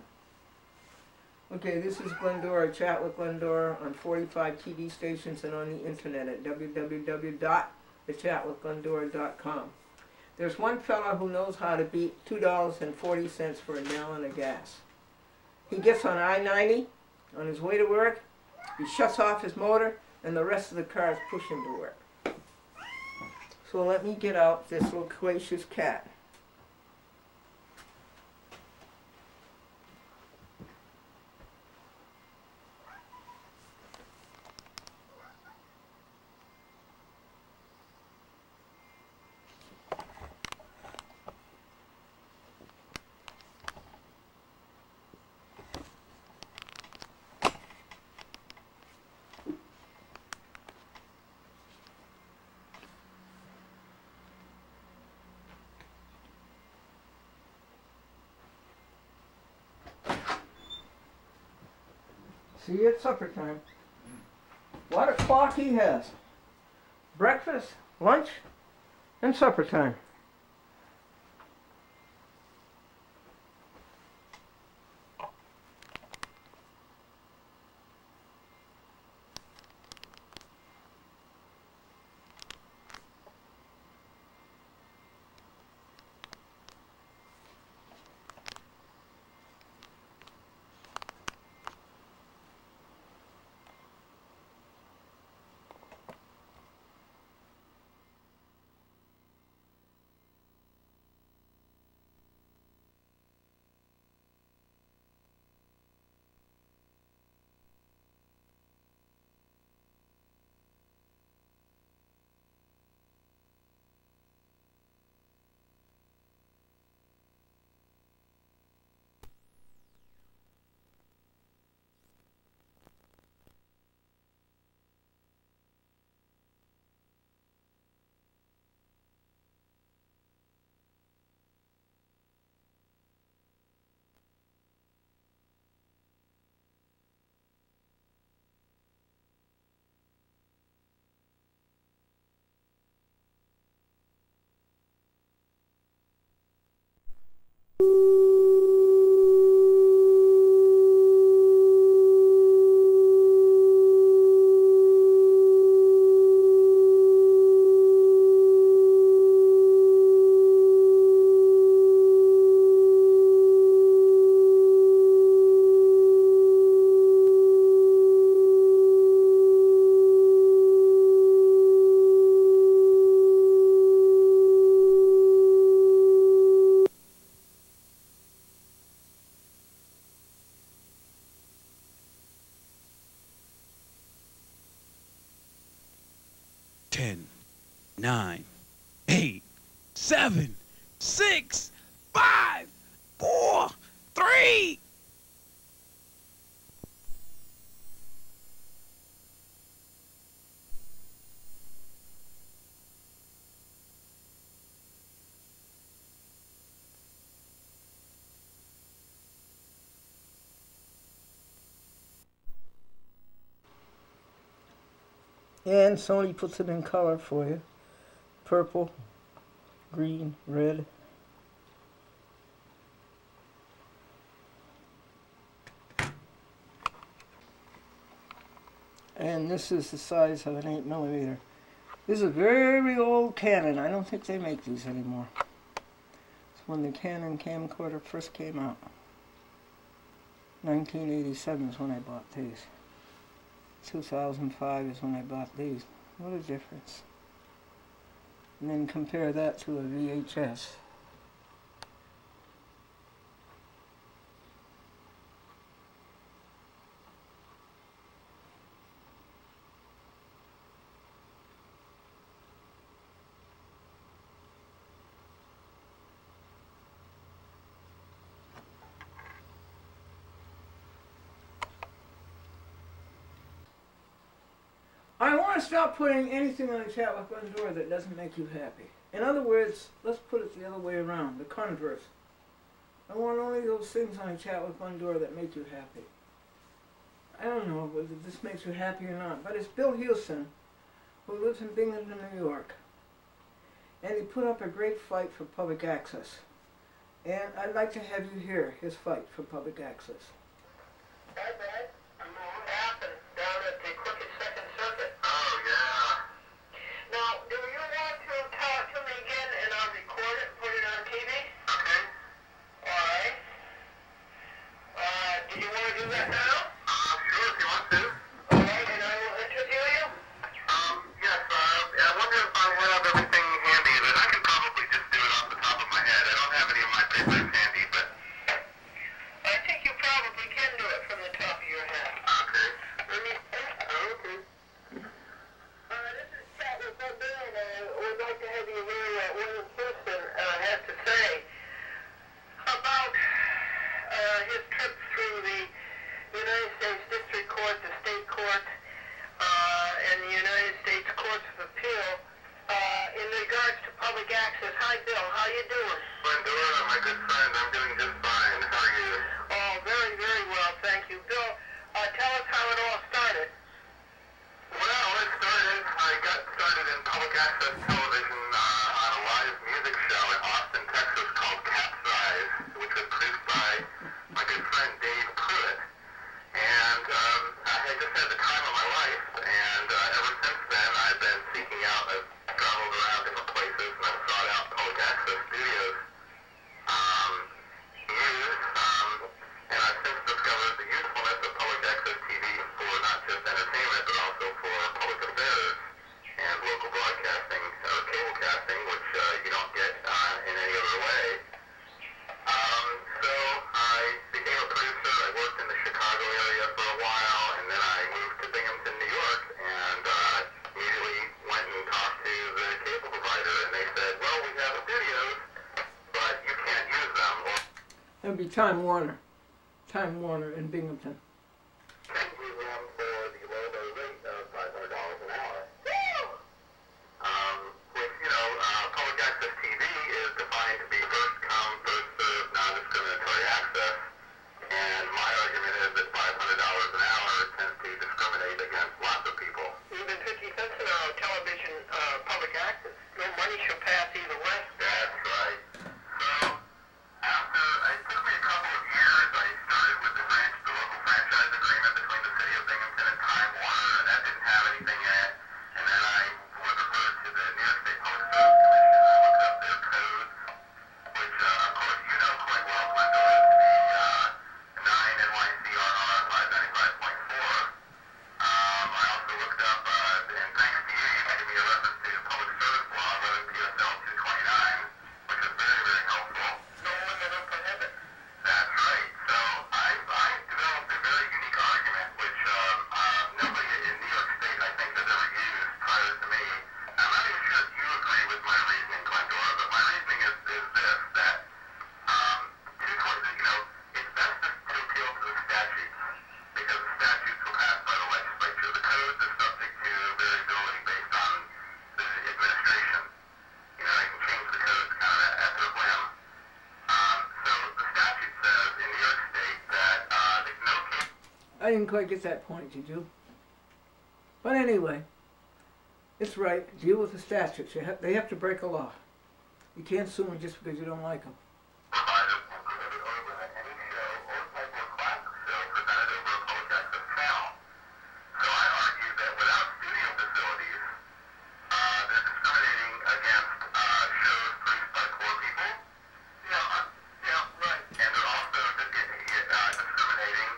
Okay, this is Glendora, Chat with Glendora on 45 TV stations and on the internet at www.thechatwithglendora.com. There's one fella who knows how to beat $2.40 for a gallon of gas. He gets on I-90 on his way to work, he shuts off his motor, and the rest of the cars push him to work. So let me get out this loquacious cat. See you at supper time. What a clock he has. Breakfast, lunch, and supper time. Ten, 9, 8, 7, 6, 5, 4, 3. And Sony puts it in color for you. Purple, green, red. And this is the size of an 8mm. This is a very old Canon. I don't think they make these anymore. It's when the Canon camcorder first came out. 1987 is when I bought these. 2005 is when I bought these. What a difference. And then compare that to a VHS. want to stop putting anything on the chat with Glendora that doesn't make you happy. In other words, let's put it the other way around, the converse. I want only those things on the chat with Glendora that make you happy. I don't know whether this makes you happy or not, but it's Bill Houston, who lives in Binghamton, New York. And he put up a great fight for public access. And I'd like to have you hear his fight for public access. Hi, Brad. What happened down at the Crooked Second Circuit? Oh, yeah. Now, do you want to tell it to me again and I'll record it and put it on TV? Okay. All right. Do you want to do that now? Sure, if you want to. All right, and I will interview you? Yes, I wonder if I have everything handy, but I can probably just do it off the top of my head. I don't have any of my papers handy, but I think you probably can do it from the top of your head. Okay. Let me, okay. This is Chat with Bill, and I would like to have you hear what William Houston had to say about his trip through the United States District Court, the State Court, and the United States Courts of Appeal in regards to public access. Hi, Bill. How you doing? Glendora, my good friend. I'm doing just fine. How are you? Oh, very, very well. Thank you. Bill, tell us how it all started. Well, it started, I got started in public access television on a live music show in Austin, Texas called Capsize, which was produced by my good friend Dave Pruitt. And I had just had the time of my life, and ever since then I've been seeking out, I've traveled around different places, and I've sought out public access studios to use, and I've since discovered the usefulness of public access TV for not just entertainment, but also for public affairs and local broadcasting, or cable casting, which you don't get in any other way. So I became a producer. I worked in the Chicago area for a while, and then I moved to Binghamton, New York, and immediately went and talked to the cable provider, and they said, well, we have studios, but you can't use them. That would be Time Warner. Time Warner in Binghamton. Can't use them for the low rate of $500 an hour. Which, public access TV is defined to be first come, first served, non-discriminatory access. And my argument is that $500 an hour tends to discriminate against lots of people. Even 50 cents an hour television public access. No money shall pass either way. That's right. So, after, it took me a couple of years, I started with the local franchise agreement between the city of Binghamton and Time Warner, and that didn't have anything in it. And then I was referred to the New York State Public Service Commission. I looked up their codes, which, of course, you know quite well, Glendora, to be 9 NYCRR 595.4. I also looked up, and thanks to you, you gave me a reference to public service law, PSL 229, which is very, very helpful. No limit or prohibit. That's right. So I developed a very unique argument, which nobody in New York State, I think, has ever used prior to me. I'm not even sure if you agree with my reasoning, Glendora, but my reasoning is this, that two choices, it's best to appeal to the statutes, because the statutes were passed by the legislature. The codes are subject to variability based on the administration. They can change the codes kind of at their whim. So the statute says in New York State that there's no case. I didn't quite get that point, did you? But anyway, it's right. Deal with the statutes. They have to break a law. You can't sue them just because you don't like them. Provided will prohibit or limit any show or type of classic show presented over a public access channel. So I argue that without studio facilities, they're discriminating against shows produced by poor people. Yeah, right. And they're also discriminating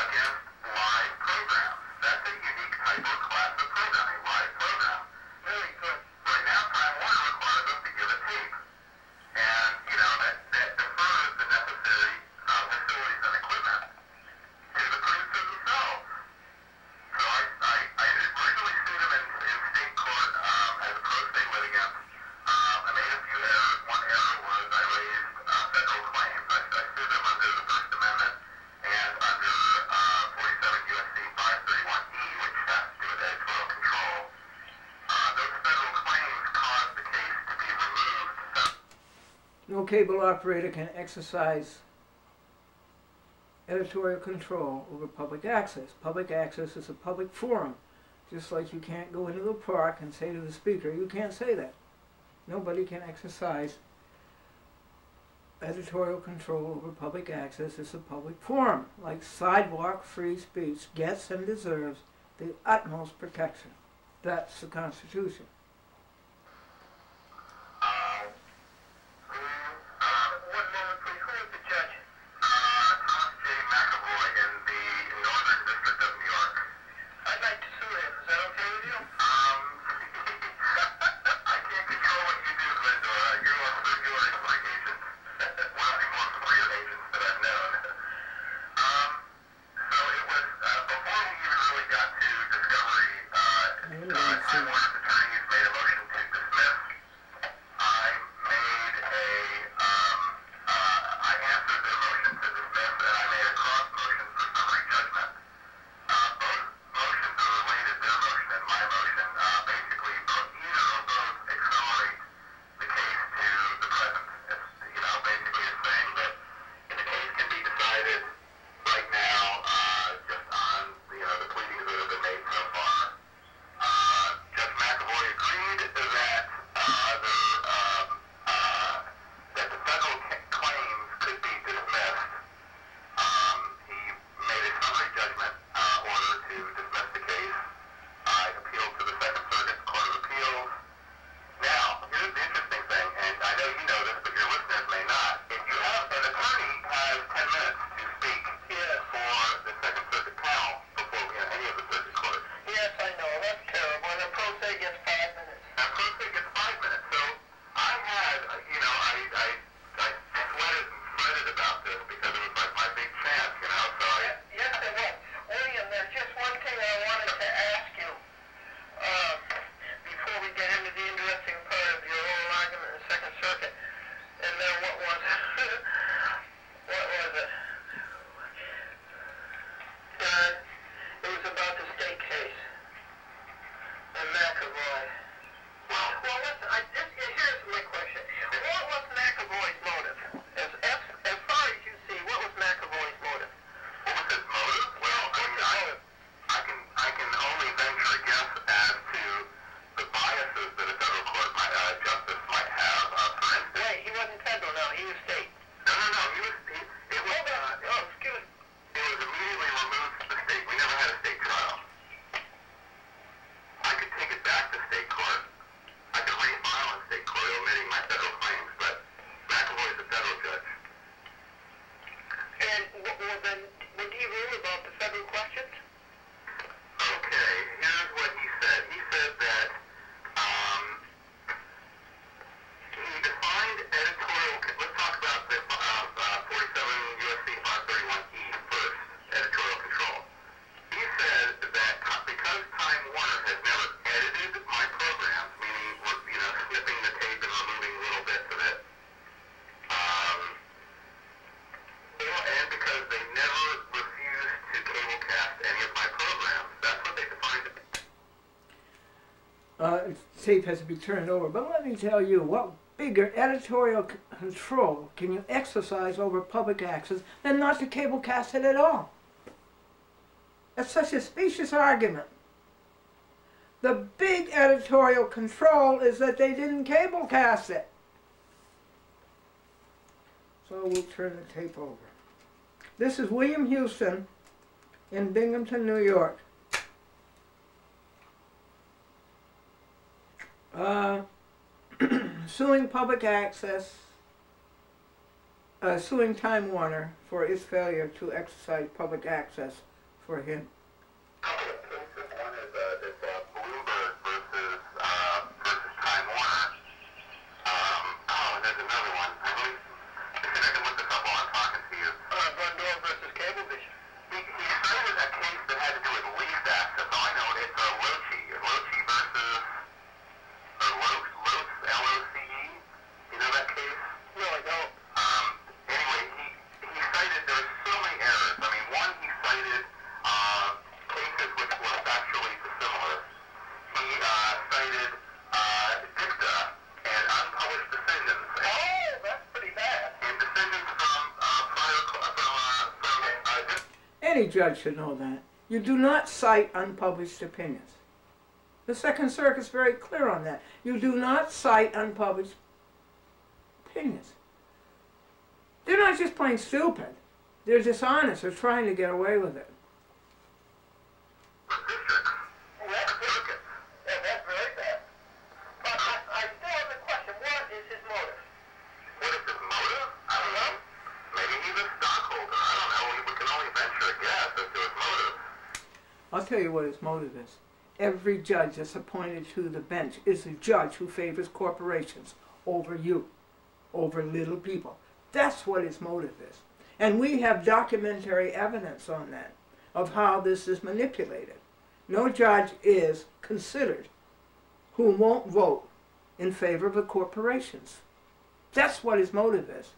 against live programs. That's a unique type of class of programming, live program. Very good. Right now, Time Warner requires us to give a tape. And, that no cable operator can exercise editorial control over public access. Public access is a public forum. Just like you can't go into the park and say to the speaker, you can't say that. Nobody can exercise editorial control over public access. It's a public forum. Like sidewalk free speech gets and deserves the utmost protection. That's the Constitution. Tape has to be turned over. But let me tell you, what bigger editorial control can you exercise over public access than not to cablecast it at all? That's such a specious argument. The big editorial control is that they didn't cablecast it. So we'll turn the tape over. This is William Houston in Binghamton, New York. Suing public access, suing Time Warner for its failure to exercise public access for him. Couple of cases. One is this Bloomberg versus Time Warner. And there's another one. I believe. I think I can look this up while I'm talking to you. Glendora versus Cablevision. He cited a case that had to do with lease access. Oh, I know it's Loche versus L-O-C-E. You know that case? No, I don't. Anyway, he cited, there's so many errors. I mean, one, he cited Any judge should know that. You do not cite unpublished opinions. The Second Circuit's very clear on that. You do not cite unpublished opinions. They're not just plain stupid. They're dishonest. They're trying to get away with it. I'll tell you what his motive is. Every judge that's appointed to the bench is a judge who favors corporations over you, over little people. That's what his motive is. And we have documentary evidence on that, of how this is manipulated. No judge is considered who won't vote in favor of the corporations. That's what his motive is.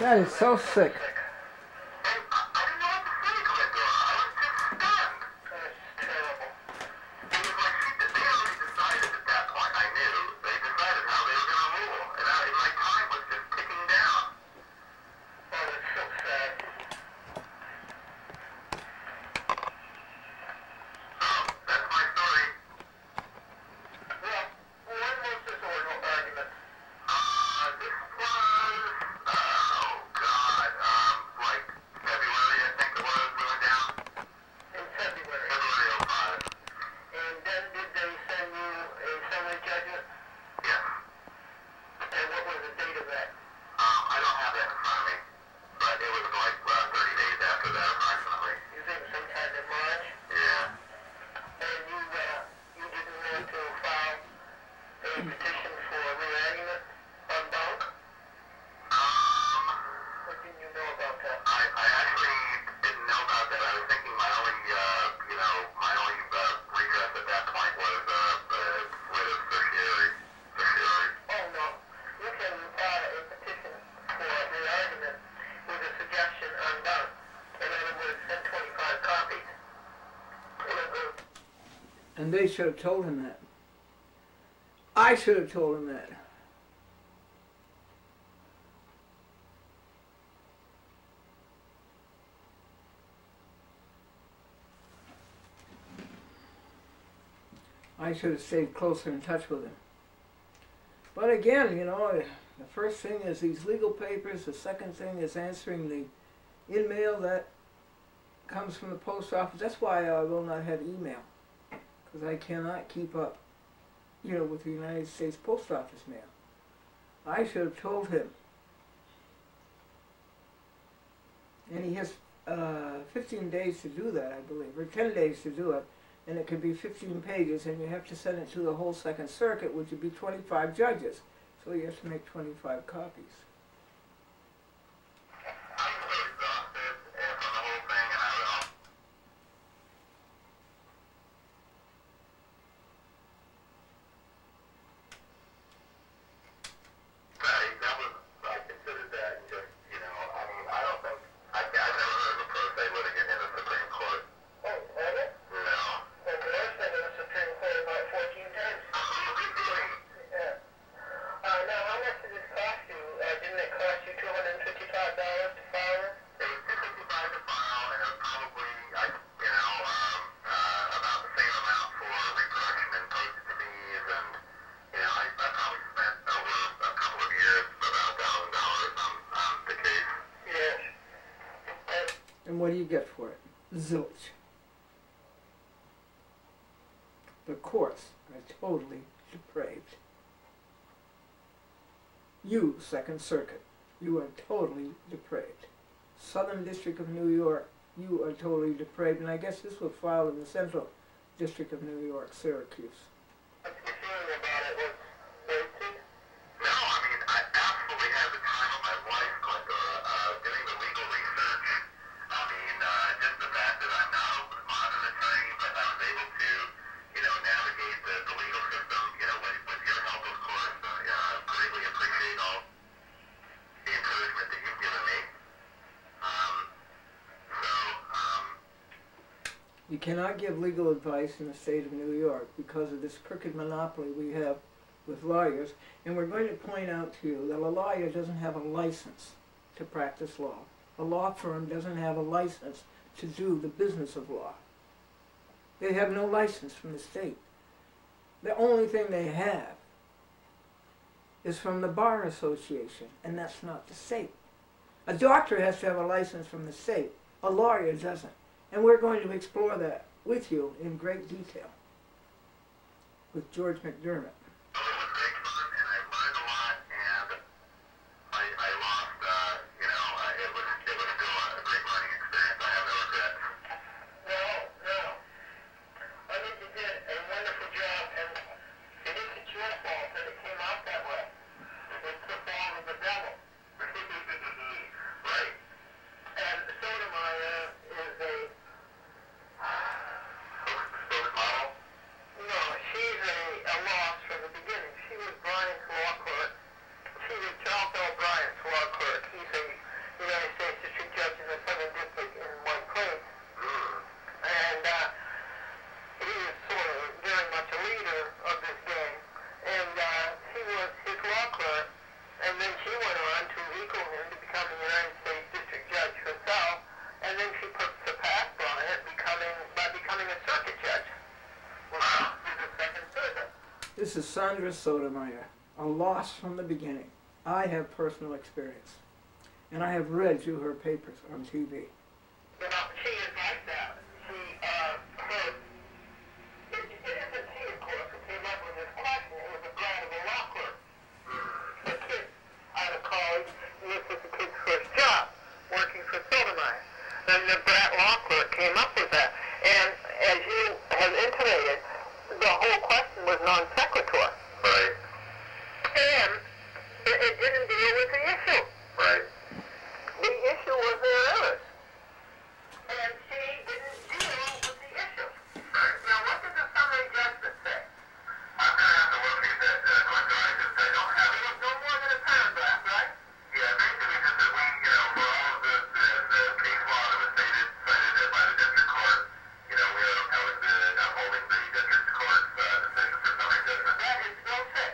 That is so sick. And I didn't know what to say, Glendora. I was just stunned. That's terrible. It was like they already decided at that point. I knew. They decided how they were going to rule. And my time was just ticking down. Oh, that's so sad. So, that's my story. Well, when was this oral argument? This was, oh God, like February, I think it was, we went down. In February. February '05. And then did they send you a summary judgment? Yes. And what was the date of that? I don't have that in front of me, but it was like 30 days after that, approximately. You think sometime in March? Yeah. And you didn't want to file a petition for re-argument on bunk? What didn't you know about that? I actually didn't know about that. I was thinking my only redress at that point was writ of certiorari. Oh, no. You can file a petition for re-argument with a suggestion on bunk. In other words, send 25 copies. It'll go. And they should have told him that. I should have told him that. I should have stayed closer in touch with him. But again, you know, the first thing is these legal papers. The second thing is answering the in-mail that comes from the post office. That's why I will not have email, because I cannot keep up, you know, with the United States Post Office mail. I should have told him. And he has 15 days to do that, I believe, or 10 days to do it. And it could be 15 pages, and you have to send it to the whole Second Circuit, which would be 25 judges. So you have to make 25 copies. I was so exhausted from the whole thing, and I was I considered that just, you know, I mean, I don't think, I've never heard of a pro se litigant in the Supreme Court. Oh, have it? No. Well, I've been in the Supreme Court about 14 times. Yeah. Now, how much did this cost you? Didn't it cost you $255 to file it? It was $255 to file, and it was probably, about the same amount for reproduction and postage fees, and, you know, I probably spent over a couple of years about $1,000 on the case. Yes. And what do you get for it? Zilch. The courts are totally depraved. You, Second Circuit, you are totally depraved. Southern District of New York, you are totally depraved. And I guess this was filed in the Central District of New York, Syracuse. What's your feeling about it? Was wasted? No, I mean, I absolutely had the time of my life, Glendora, doing the legal research. I mean, just the fact that I'm not a modern attorney, but I was able to, you know, navigate the legal system, you know, with your help, of course. Greatly appreciate all the encouragement that you've given me. You cannot give legal advice in the state of New York because of this crooked monopoly we have with lawyers. And we're going to point out to you that a lawyer doesn't have a license to practice law. A law firm doesn't have a license to do the business of law. They have no license from the state. The only thing they have is from the Bar Association, and that's not the state. A doctor has to have a license from the state. A lawyer doesn't. And we're going to explore that with you in great detail with George McDermott. It was great fun, and I learned a lot, and I lost, it was still a great learning experience. I have no regrets. No. I think you did a wonderful job, and it isn't your fault that it came out that way. It's the fault of the devil. Right. And Sotomayor is a... Spoken model? No, she's a loss for the This is Sandra Sotomayor, a loss from the beginning. I have personal experience, and I have read through her papers on TV. You know, she is like that. She, it isn't she, of course, who came up with this question. It was a grad of a law clerk. A kid out of college, and this was the kid's first job, working for Sotomayor. And the brat law clerk came up with that. And as you have intimated, the whole question was non sequitur. Right. And it didn't deal with the issue. Right. The issue was their errors. And she didn't deal with the issue. Right. Now, what did the summary judgment say? I'm going to have to look at that, Glendora, because I don't have it. No more than a paragraph, right? Yeah, basically just that we, you know, for all of the case law that was cited by the district court, you know, we are upholding the district court's decision for summary judgment. That is no fit.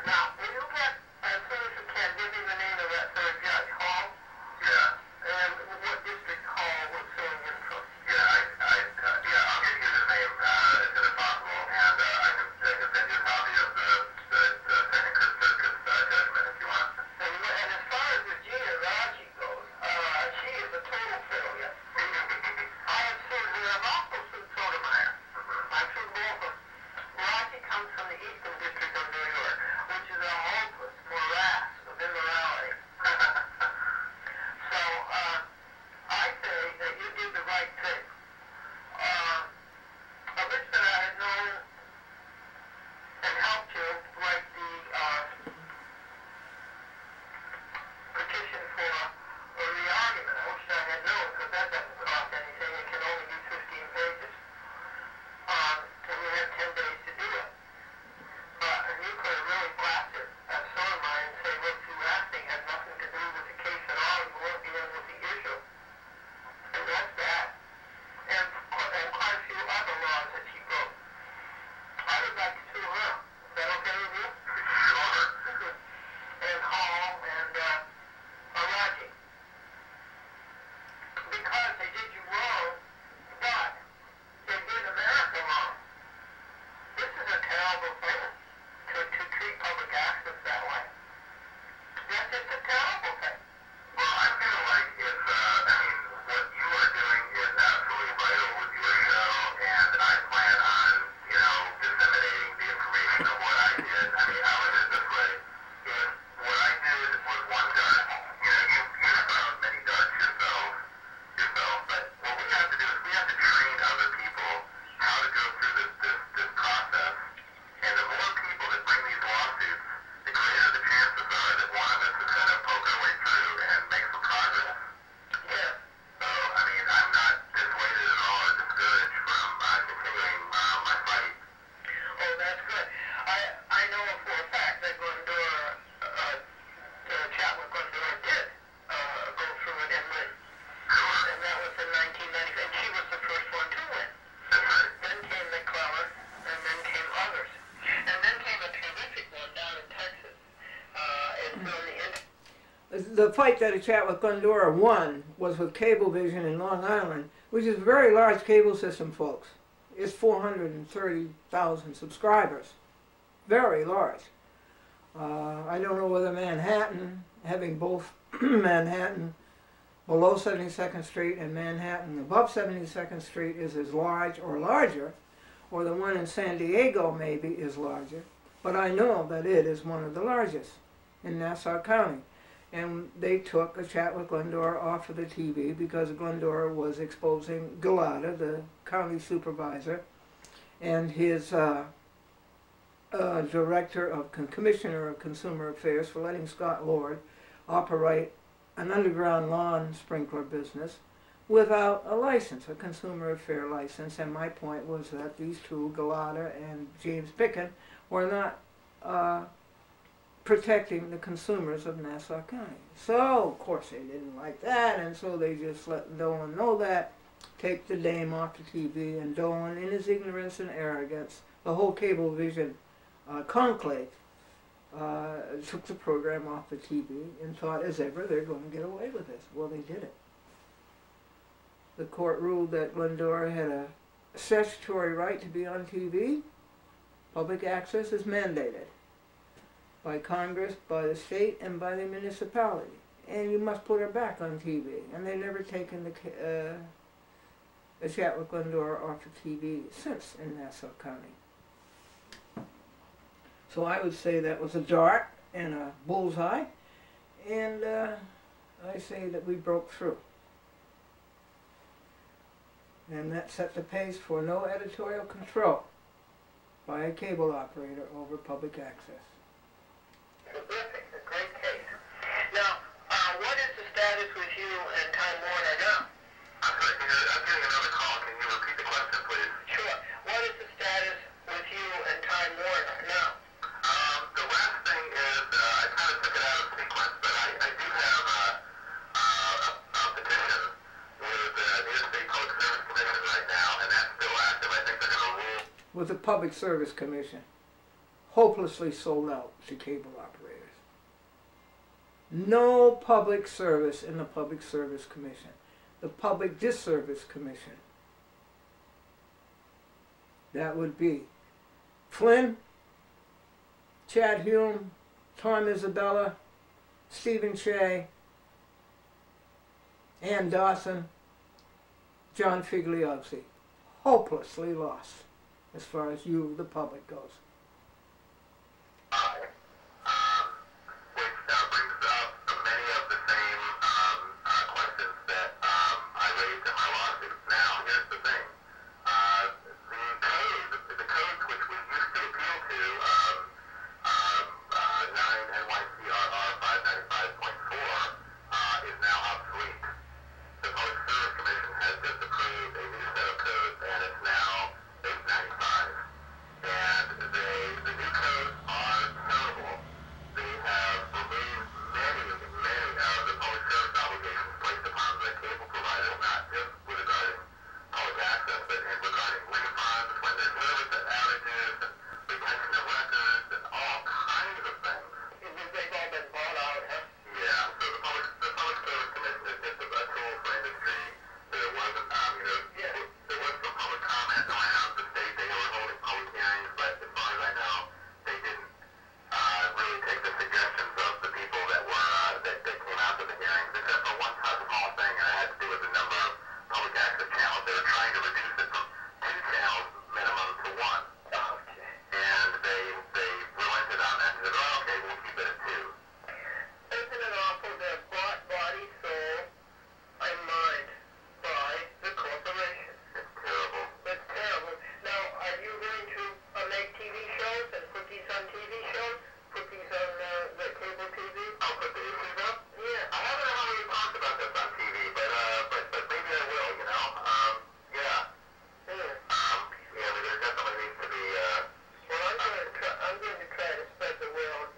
Now, will you get, as soon as you can, give me the name of that third judge, Hall? Yeah. And what district Hall was serving him from? Yeah, I'll get you the name as soon as possible, and I can send you a copy of the Second Circuit's judgment if you want. And as far as the Gina Raji goes, she is a total failure. I have sued her. I've also sued Sotomayor. I've sued both of them. Raji comes from the Eastern District of New York, which is a hopeless morass of immorality. So, I say that you did the right thing. Rich that I had known and helped you write the petition for a re-argument. I wish I had known, because that doesn't cost anything. It can only be 15 pages. And we had 10 days to do it. And you could have really blasted at Sotomayor and say what you were asking had nothing to do with the case at all. You weren't dealing with the issue. And that's that. And quite a few other laws that she broke. I would like to sue her. Is that okay with you? Sure. And Hall and Raji. Because they did you wrong, but they did America wrong. This is a terrible thing to treat public access that way. That's just a terrible thing. Well, I feel like it's, what you are doing is absolutely vital with your show, and I plan on, disseminating the information of what I did. I mean, I was just this way. If what I did was one dart, you've found many darts yourself, but what we have to do is we have to train other people how to go through this process. And the more people that bring these lawsuits, the greater the chances are that one of us is going to poke our way through and make some progress. Yeah. So, I mean, I'm not dissuaded at all or discouraged from continuing my fight. Oh, that's good. I know for a fact that Glendora, Chapman Glendora did go through it and win. Sure. And that was in 1990, and she was the first one to win. That's right. Then came McClellan, and then came others. And then came a terrific one down in Texas. The fight that Chadwick Glendora won was with Cablevision in Long Island, which is a very large cable system, folks. It's 430,000 subscribers. Very large. I don't know whether Manhattan, having both Manhattan below 72nd Street and Manhattan above 72nd Street is as large or larger, or the one in San Diego maybe is larger, but I know that it is one of the largest in Nassau County. And they took a chat with Glendora off of the TV because Glendora was exposing Galata, the county supervisor, and his commissioner of consumer affairs for letting Scott Lord operate an underground lawn sprinkler business without a license, a consumer affair license. And my point was that these two, Galata and James Picken, were not protecting the consumers of Nassau County. So, of course, they didn't like that, and so they just let Dolan know that, take the dame off the TV, and Dolan, in his ignorance and arrogance, the whole Cablevision conclave, took the program off the TV and thought, as ever, they're going to get away with this. Well, they didn't. The court ruled that Glendora had a statutory right to be on TV, Public access is mandated by Congress, by the state, and by the municipality. And you must put it back on TV. And they've never taken the chat with Glendora off of TV since in Nassau County. So I would say that was a dart and a bullseye, and I say that we broke through. And that set the pace for no editorial control by a cable operator over public access. Terrific, a great case. Now, what is the status with you and Time Warner now? I'm getting another call. Can you repeat the question, please? Sure. What is the status with you and Time Warner now? The last thing is, I kind of took it out of sequence, but I do have a petition with the New York State Public Service Commission right now, and that's still active. I think they're going to rule. With the Public Service Commission, hopelessly sold out to cable operators. No public service in the Public Service Commission. The Public Disservice Commission. That would be Flynn, Chad Hume, Tom Isabella, Stephen Shea, Ann Dawson, John Figliozzi. Hopelessly lost as far as you, the public, goes. Which brings up many of the same questions that I raised in my lawsuit. Now, here's the thing. The codes which we used to appeal to, 9 NYCRR 595.4, is now obsolete. The Public Service Commission has just approved a new set of codes, and it's now 895. And the new codes are terrible. They have removed many of the public service obligations placed upon the cable provider, not just with regarding public access, but regarding refunds when there's service outages and retention of records and all kinds of things. They've all been bought out, huh? Yeah, so the Public Service Commission is just a tool for industry. There wasn't, there was some public comment around the state. They were holding public hearings, but as far as I know, they didn't really take the suggestions of the people that came out to the hearings, except for one small thing, and it had to do with the number of public access channels. They were trying to reduce it from 2 channels minimum to 1. Okay. And they relented on that and said, oh, okay, we'll keep it at 2. Isn't it awful that bought, body, soul, and mind by the corporation? It's terrible. That's terrible. Now, are you going to make TV shows and put these on TV shows? Put these on the cable TV? I'll put the issues up. Yeah. I haven't really talked about this on TV, but maybe I will, you know? Yeah. Yeah. There definitely needs to be, Well, I'm going to try to spread the word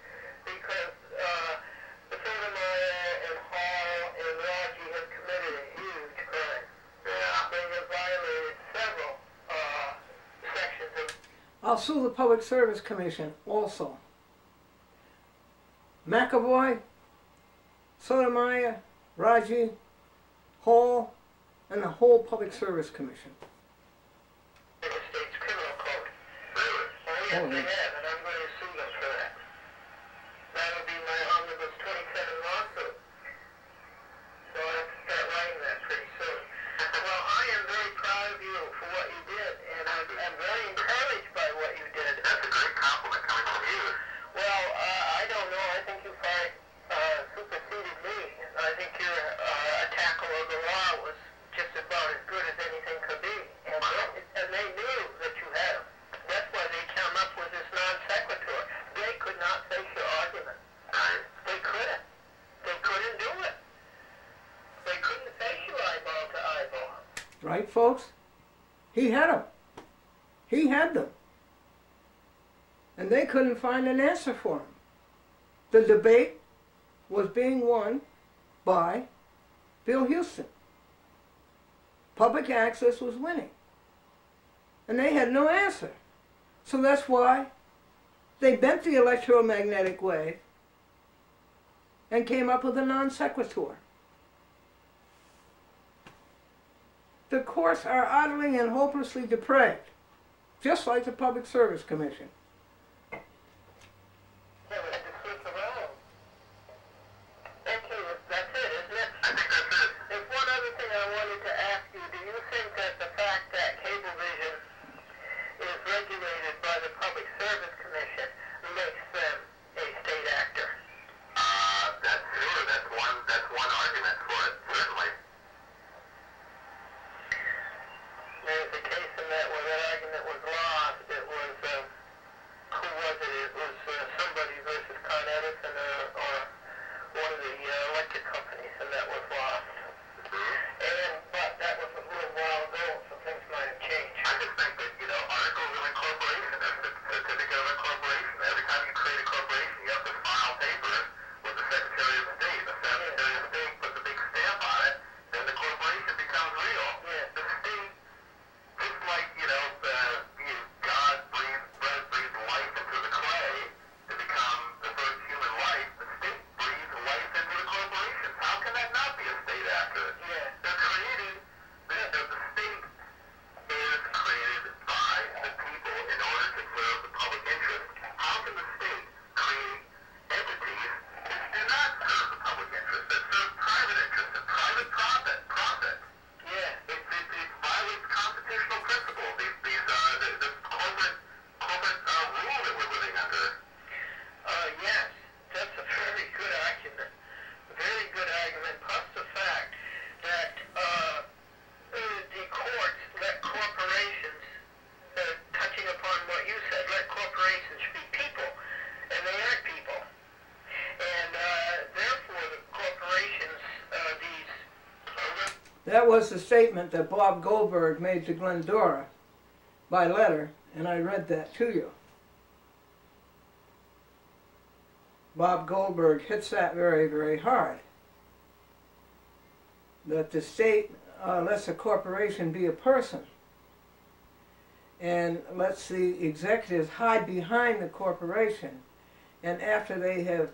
because the Sotomayor and Hall and Raji have committed a huge crime. yeah. They have violated several sections of. I'll sue the Public Service Commission also. McAvoy, Sotomayor, Raji, Hall, and the whole Public Service Commission. In the state's criminal code. Really? Oh, yes, Oh, they yeah. have, and I'm going to sue them for that. That'll be my Omnibus 27 lawsuit. So I'll have to start writing that pretty soon. Well, I am very proud of you for what you did, and I'm very encouraged by what you did. That's a great compliment coming from you. Well, I don't know. I think you far superseded me. I think your tackle of the law was just about as good as anything could be. And they knew that you had them. That's why they came up with this non sequitur. They could not face your argument. Right. They couldn't. They couldn't do it. They couldn't face you eyeball to eyeball. Right, folks? He had them. He had them. And they couldn't find an answer for him. The debate was being won by Bill Houston. Public access was winning. And they had no answer. So that's why they bent the electromagnetic wave and came up with a non sequitur. The courts are utterly and hopelessly depraved, just like the Public Service Commission. was a case in that where that argument was lost. It was, who was it? It was somebody versus Con Edison or one of the electric companies, and that was lost. But that was a little while ago, so things might have changed. I just think that, articles of incorporation, a certificate of incorporation, every time you create a corporation, you have to file papers with the Secretary of State. The Secretary of State puts a big stamp on it, then the corporation becomes real. Yeah. The state, just like, God breathed life into the clay to become the first human life, the state breathes life into the corporations. How can that not be a state actor? Yeah. They're created, the state is created by the people in order to serve the public interest. How can the state create entities that do not serve the public interest, that serve private interests and private profit? Yeah. It violates constitutional principles. This corporate rule that we're living under. Yes, that's a very good argument. Very good argument. Plus the fact that the courts let corporations, touching upon what you said, let corporations be people, and they aren't people. And therefore, the corporations, That was the statement that Bob Goldberg made to Glendora by letter, and I read that to you. Bob Goldberg hits that very, very hard. That the state lets a corporation be a person and lets the executives hide behind the corporation, and after they have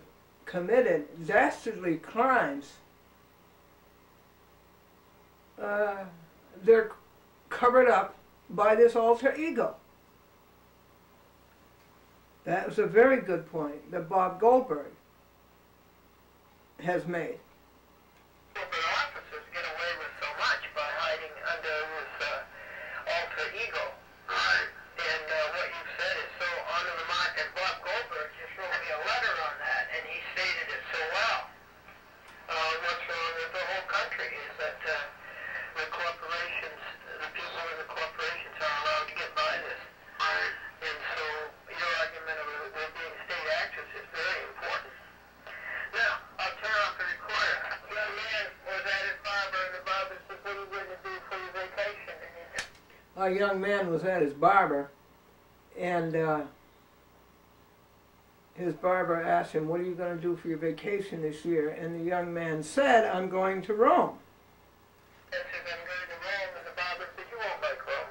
committed dastardly crimes, they're covered up by this alter ego. That was a very good point that Bob Goldberg has made. corporate officers get away with so much by hiding under this alter ego. Right. And what you said is so under the mark, and Bob Goldberg just wrote me a letter on that, and he stated it so well. What's wrong with the whole country is that the corporations, the people in the corporations are allowed to get by this. Right. And so your argument of there being state actors is very important. Now, I'll turn off the recorder. A young man was at his barber, and the barber said, what are you going to do for your vacation? And he said, A young man was at his barber, and his barber asked him, what are you going to do for your vacation this year? And the young man said, I'm going to Rome. I'm going to Rome, and the barber said, you won't like Rome.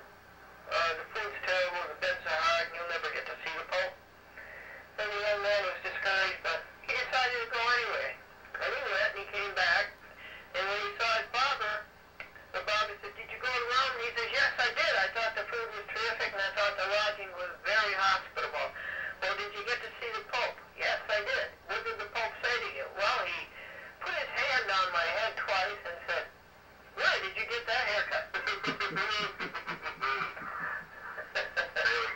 The food's terrible, the beds are hard, and you'll never get to see the Pope. And the young man was discouraged, but he decided to go anyway. And he went, and he came back, and when he saw his barber, the barber said, did you go to Rome? And he says, yes, I did. I thought the food was terrific, and I thought the lodging was very hospitable. Well, did you get to see the Pope? Yes, I did. What did the Pope say to you? Well, he put his hand on my head twice and said, really, did you get that haircut? Very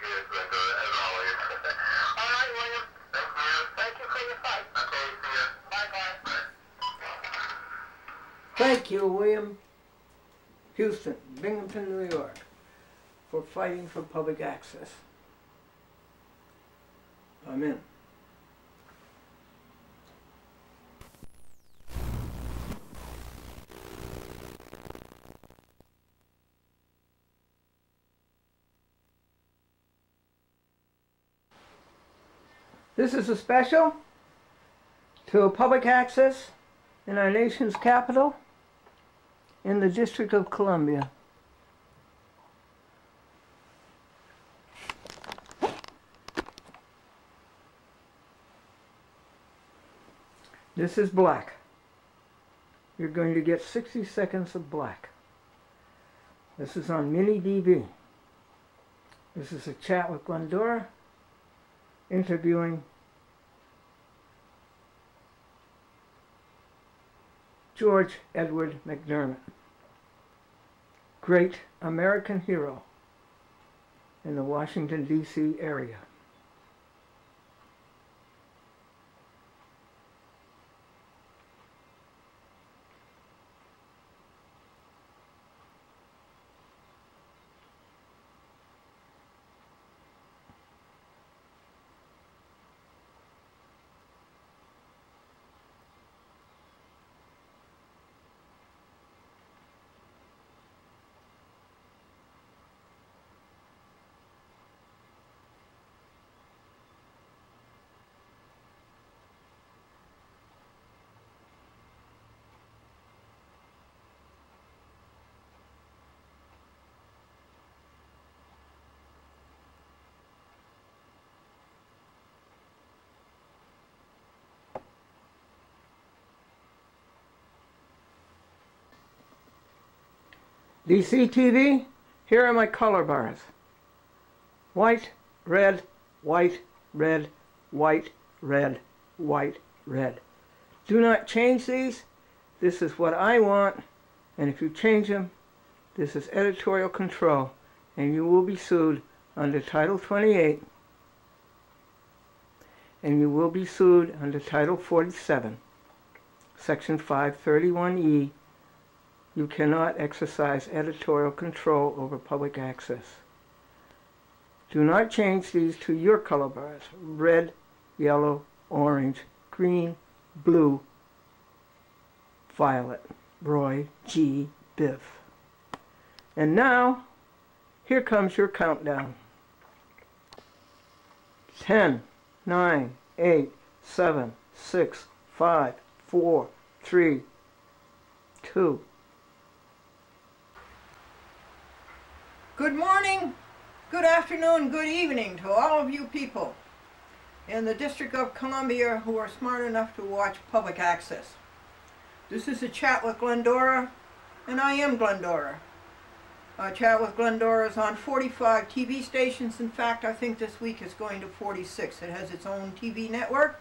good, Glendora, as always. All right, William. Thank you. Thank you for your fight. Okay, see ya. Bye-bye. Thank you, William Houston, Binghamton, New York, for fighting for public access. Amen. This is a special to public access in our nation's capital, in the District of Columbia. This is black. You're going to get 60 seconds of black. This is on Mini DV. This is a chat with Glendora, interviewing George Edward McDermott, great American hero in the Washington, D.C. area. DC TV, here are my color bars. White, red, white, red, white, red, white, red. Do not change these. This is what I want, and if you change them, this is editorial control, and you will be sued under Title 28, and you will be sued under Title 47, Section 531E. You cannot exercise editorial control over public access. Do not change these to your color bars: red, yellow, orange, green, blue, violet. Roy G. Biff. And now, here comes your countdown. 10, 9, 8, 7, 6, 5, 4, 3, 2. Good morning, good afternoon, good evening to all of you people in the District of Columbia who are smart enough to watch public access. This is a chat with Glendora, and I am Glendora. Chat with Glendora is on 45 TV stations. In fact, I think this week it's going to 46. It has its own TV network.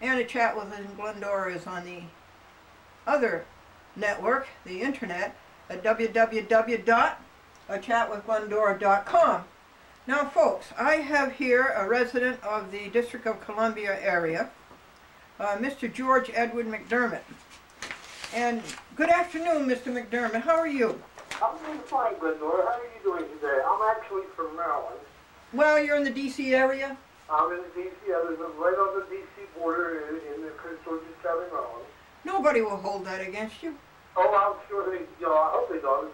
And a chat with Glendora is on the other network, the internet, at www.achatwithglendora.com. Now folks, I have here a resident of the District of Columbia area, Mr. George Edward McDermott. And good afternoon, Mr. McDermott. How are you? I'm doing fine, Glendora. How are you doing today? I'm actually from Maryland. Well, you're in the D.C. area? I'm in the D.C. I live right on the D.C. border in the Prince George's County, Maryland. Nobody will hold that against you. Oh, I'm sure they, I hope they don't.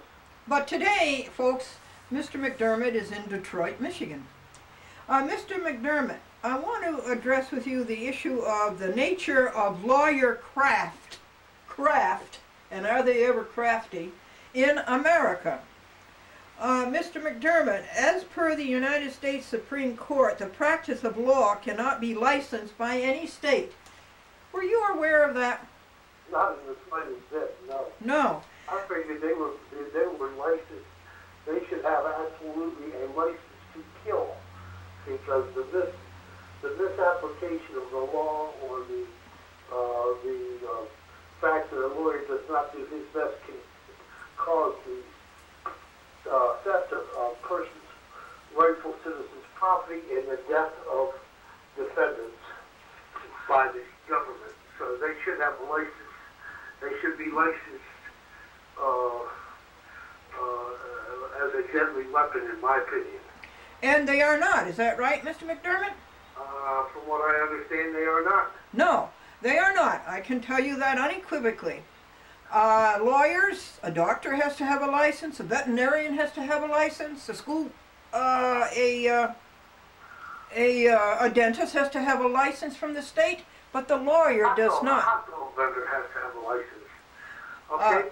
But today, folks, Mr. McDermott is in Detroit, Michigan. Mr. McDermott, I want to address with you the issue of the nature of lawyer craft, and are they ever crafty, in America. Mr. McDermott, as per the United States Supreme Court, the practice of law cannot be licensed by any state. Were you aware of that? Not in the slightest bit, no. No. I figured they were licensed. They should have absolutely a license to kill, because the misapplication of the law, or the fact that a lawyer does not do his best can cause the theft of persons, rightful citizens' property, and the death of defendants by the government. So they should have a license. They should be licensed as a deadly weapon, in my opinion. And they are not, is that right, Mr. McDermott? From what I understand, they are not. No, they are not. I can tell you that unequivocally. Lawyers, a doctor has to have a license, a veterinarian has to have a license, a dentist has to have a license from the state, but the lawyer does not. A hospital vendor has to have a license. Okay.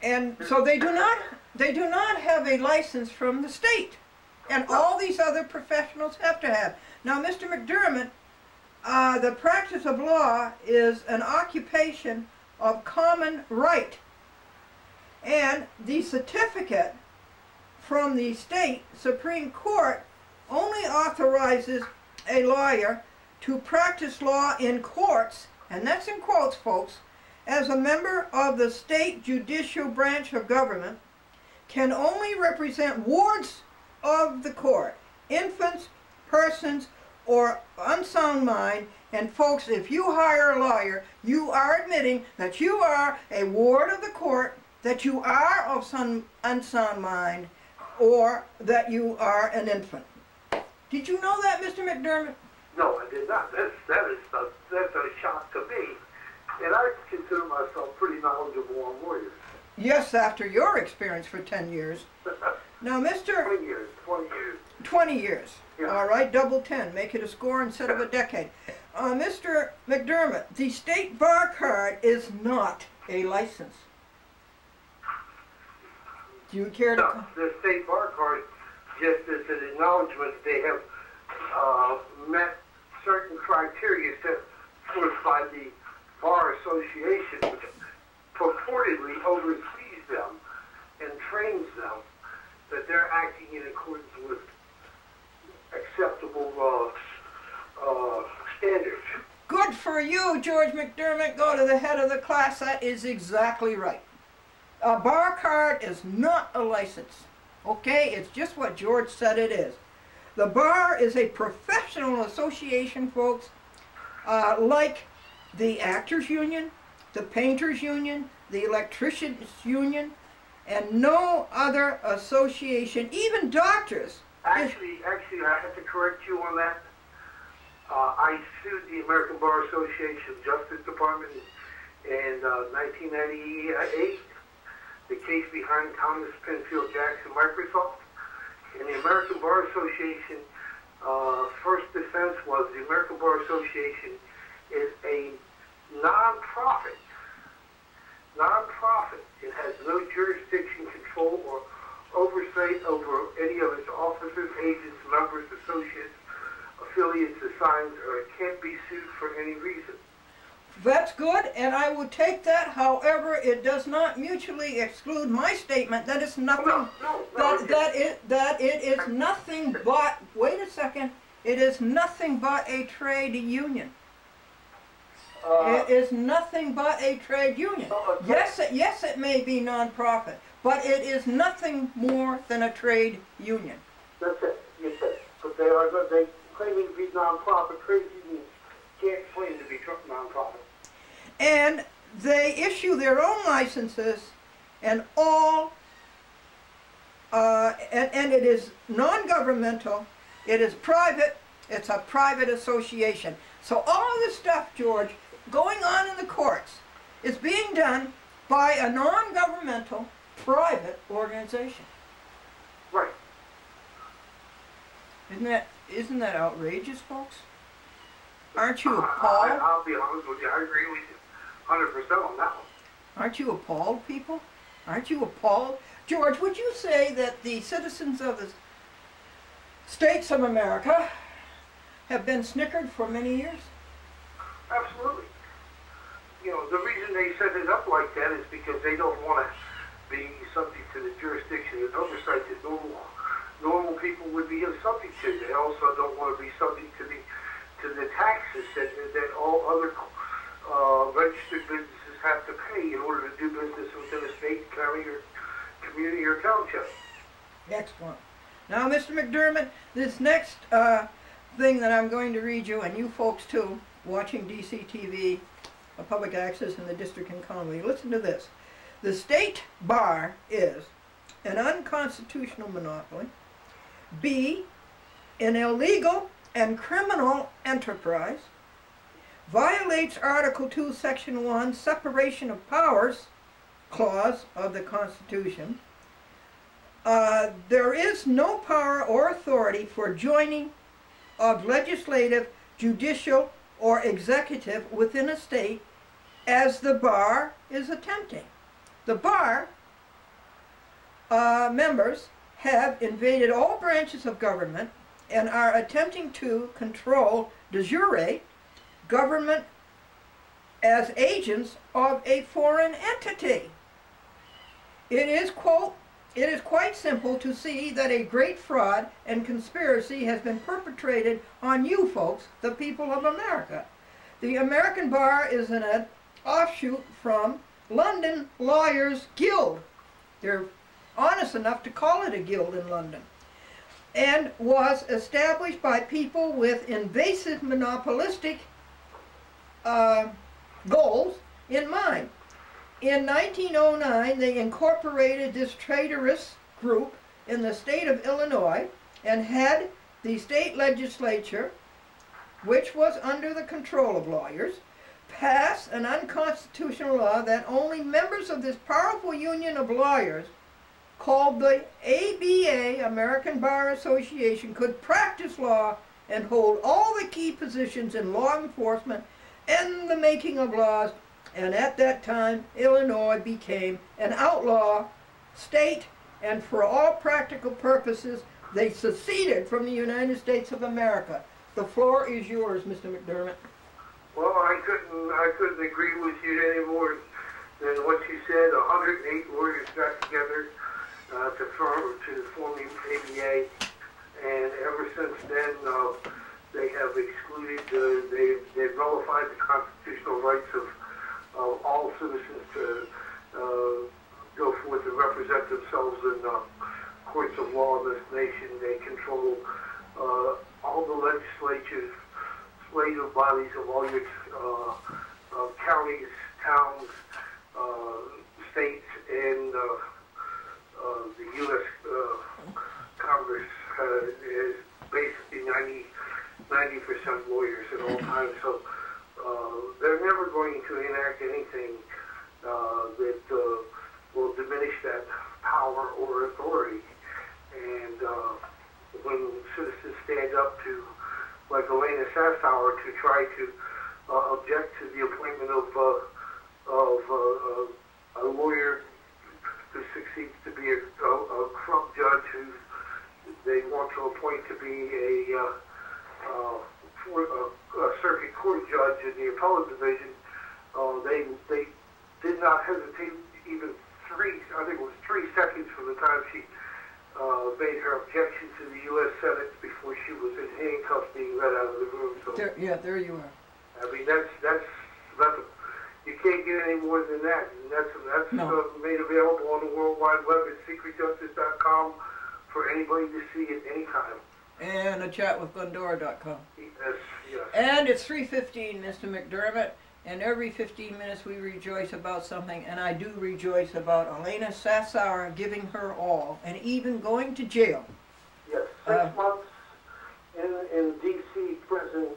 And so they do not have a license from the state, and all these other professionals have to have. Now, Mr. McDermott, the practice of law is an occupation of common right, and the certificate from the state Supreme Court only authorizes a lawyer to practice law in courts, and that's in quotes, folks, as a member of the state judicial branch of government, can only represent wards of the court, infants, persons, or unsound mind. And folks, if you hire a lawyer, you are admitting that you are a ward of the court, that you are of some unsound mind, or that you are an infant. Did you know that, Mr. McDermott? No, I did not. That's a shock to me. And I consider myself pretty knowledgeable on lawyers. Yes, after your experience for 10 years. Now, Mr. 20 years. 20 years. Yeah. All right, double 10. Make it a score instead of a decade. Mr. McDermott, the state bar card is not a license. Do you care to... No, the state bar card just is an acknowledgement that they have met certain criteria set forth by the Bar Association, which purportedly oversees them, and trains them that they're acting in accordance with acceptable standards. Good for you, George McDermott. Go to the head of the class. That is exactly right. A bar card is not a license. Okay? It's just what George said it is. The bar is a professional association, folks, like the Actors Union, the Painters Union, the Electricians Union, and no other association, even doctors. Actually, I have to correct you on that. I sued the American Bar Association Justice Department in 1998, the case behind Thomas Penfield Jackson Microsoft. And the American Bar Association, first defense was the American Bar Association is a non-profit. It has no jurisdiction, control, or oversight over any of its officers, agents, members, associates, affiliates, assigns, or it can't be sued for any reason. That's good, and I would take that. However, it does not mutually exclude my statement that it's nothing. That it is nothing but. Wait a second. It is nothing but a trade union. It is nothing but a trade union. Yes, it may be non-profit, but it is nothing more than a trade union. That's it. You said it. But they claiming to be non-profit. Trade unions can't claim to be non-profit. And they issue their own licenses, and all, and it is non-governmental, it is private, it's a private association. So all of this stuff, George, going on in the courts is being done by a non-governmental, private organization. Right. Isn't that outrageous, folks? Aren't you appalled? I'll be honest with you, I agree with you 100% on that one. Aren't you appalled, people? Aren't you appalled? George, would you say that the citizens of the states of America have been snickered for many years? Absolutely. You know, the reason they set it up like that is because they don't want to be subject to the jurisdiction and oversight that normal people would be subject to. They also don't want to be subject to the taxes that all other registered businesses have to pay in order to do business within a state, county, or community or township. Excellent. Now, Mr. McDermott, this next thing that I'm going to read you, and you folks too, watching DCTV, public access in the district and colony, listen to this. The state bar is an unconstitutional monopoly, B, an illegal and criminal enterprise, violates Article 2, Section 1, Separation of Powers Clause of the Constitution. There is no power or authority for joining of legislative, judicial, or executive within a state as the bar is attempting. The bar members have invaded all branches of government and are attempting to control de jure government as agents of a foreign entity. It is, quote, "It is quite simple to see that a great fraud and conspiracy has been perpetrated on you folks, the people of America. The American Bar is an offshoot from London Lawyers Guild." They're honest enough to call it a guild in London. "And was established by people with invasive monopolistic goals in mind. In 1909, they incorporated this traitorous group in the state of Illinois and had the state legislature, which was under the control of lawyers, pass an unconstitutional law that only members of this powerful union of lawyers called the ABA, American Bar Association, could practice law and hold all the key positions in law enforcement and the making of laws. And at that time, Illinois became an outlaw state, and for all practical purposes, they seceded from the United States of America. The floor is yours, Mr. McDermott. Well, I couldn't agree with you any more than what you said. 108 lawyers got together to form the ABA, and ever since then they have excluded, they've nullified the constitutional rights of all citizens to go forth and represent themselves in courts of law in this nation. They control all the legislative bodies of all your counties, towns, states, and the U.S. Congress is basically 90% lawyers at all times. So they're never going to enact anything that will diminish that power or authority. And when citizens stand up to, like Elena Sassower, to try to object to the appointment of a lawyer who succeeds to be a corrupt judge who they want to appoint to be a circuit court judge in the appellate division, they did not hesitate even I think it was 3 seconds from the time she made her objection to the U.S. Senate before she was in handcuffs being let out of the room. So there you are. I mean, you can't get any more than that. And that's made available on the World Wide Web at secretjustice.com for anybody to see at any time. And a chat with Glendora.com. Yes. And it's 3:15, Mr. McDermott. And every 15 minutes we rejoice about something, and I do rejoice about Elena Sassower giving her all, and even going to jail. Yes, 6 months in D.C. prison,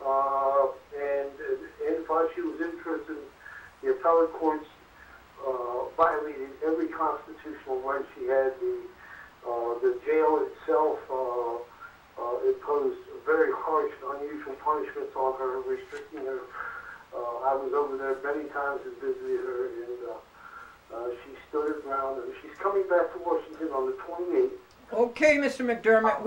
and while she was in prison, the appellate courts violated every constitutional right she had. The jail itself imposed very harsh and unusual punishments on her, restricting her. I was over there many times and visited her, and she stood her ground, and she's coming back to Washington on the 28th. Okay, Mr. McDermott,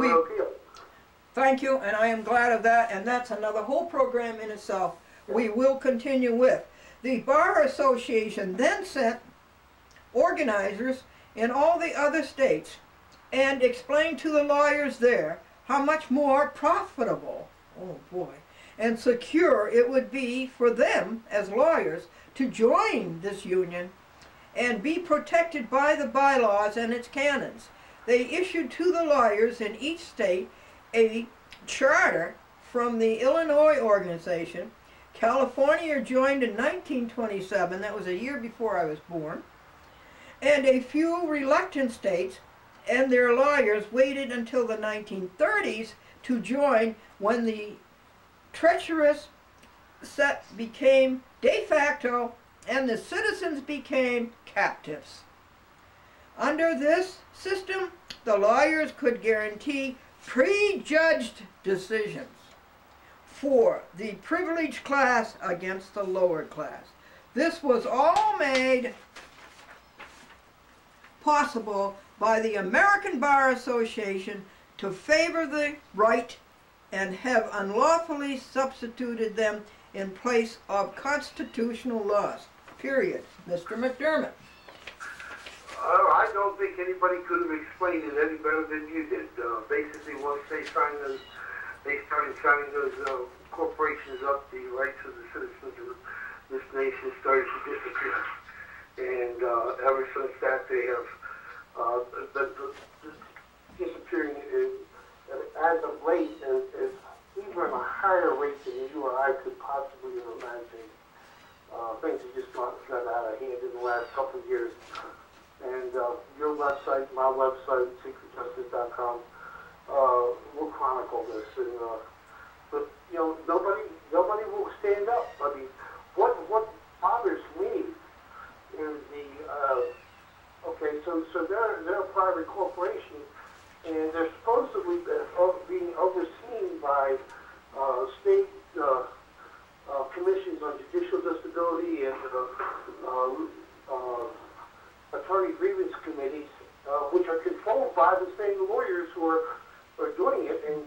thank you, and I am glad of that, and that's another whole program in itself we will continue with. The Bar Association then sent organizers in all the other states and explained to the lawyers there how much more profitable, oh boy, and secure it would be for them as lawyers to join this union and be protected by the bylaws and its canons. They issued to the lawyers in each state a charter from the Illinois organization. California joined in 1927, that was a year before I was born, and a few reluctant states and their lawyers waited until the 1930s to join, when the treacherous set became de facto and the citizens became captives. Under this system, the lawyers could guarantee prejudged decisions for the privileged class against the lower class. This was all made possible by the American Bar Association to favor the right and have unlawfully substituted them in place of constitutional laws. Period. Mr. McDermott. I don't think anybody could have explained it any better than you did. Basically, once they started signing those corporations up, the rights of the citizens of this nation started to disappear. And ever since that, they have been disappearing as of late, even at a higher rate than you or I could possibly imagine. Things have just got out of hand in the last couple of years. And your website, my website, secretjustice.com, will chronicle this. And but you know, nobody will stand up. I mean, what bothers me is so they're a private corporation, and they're supposedly being overseen by state commissions on judicial disability and attorney grievance committees, which are controlled by the same lawyers who are doing it, and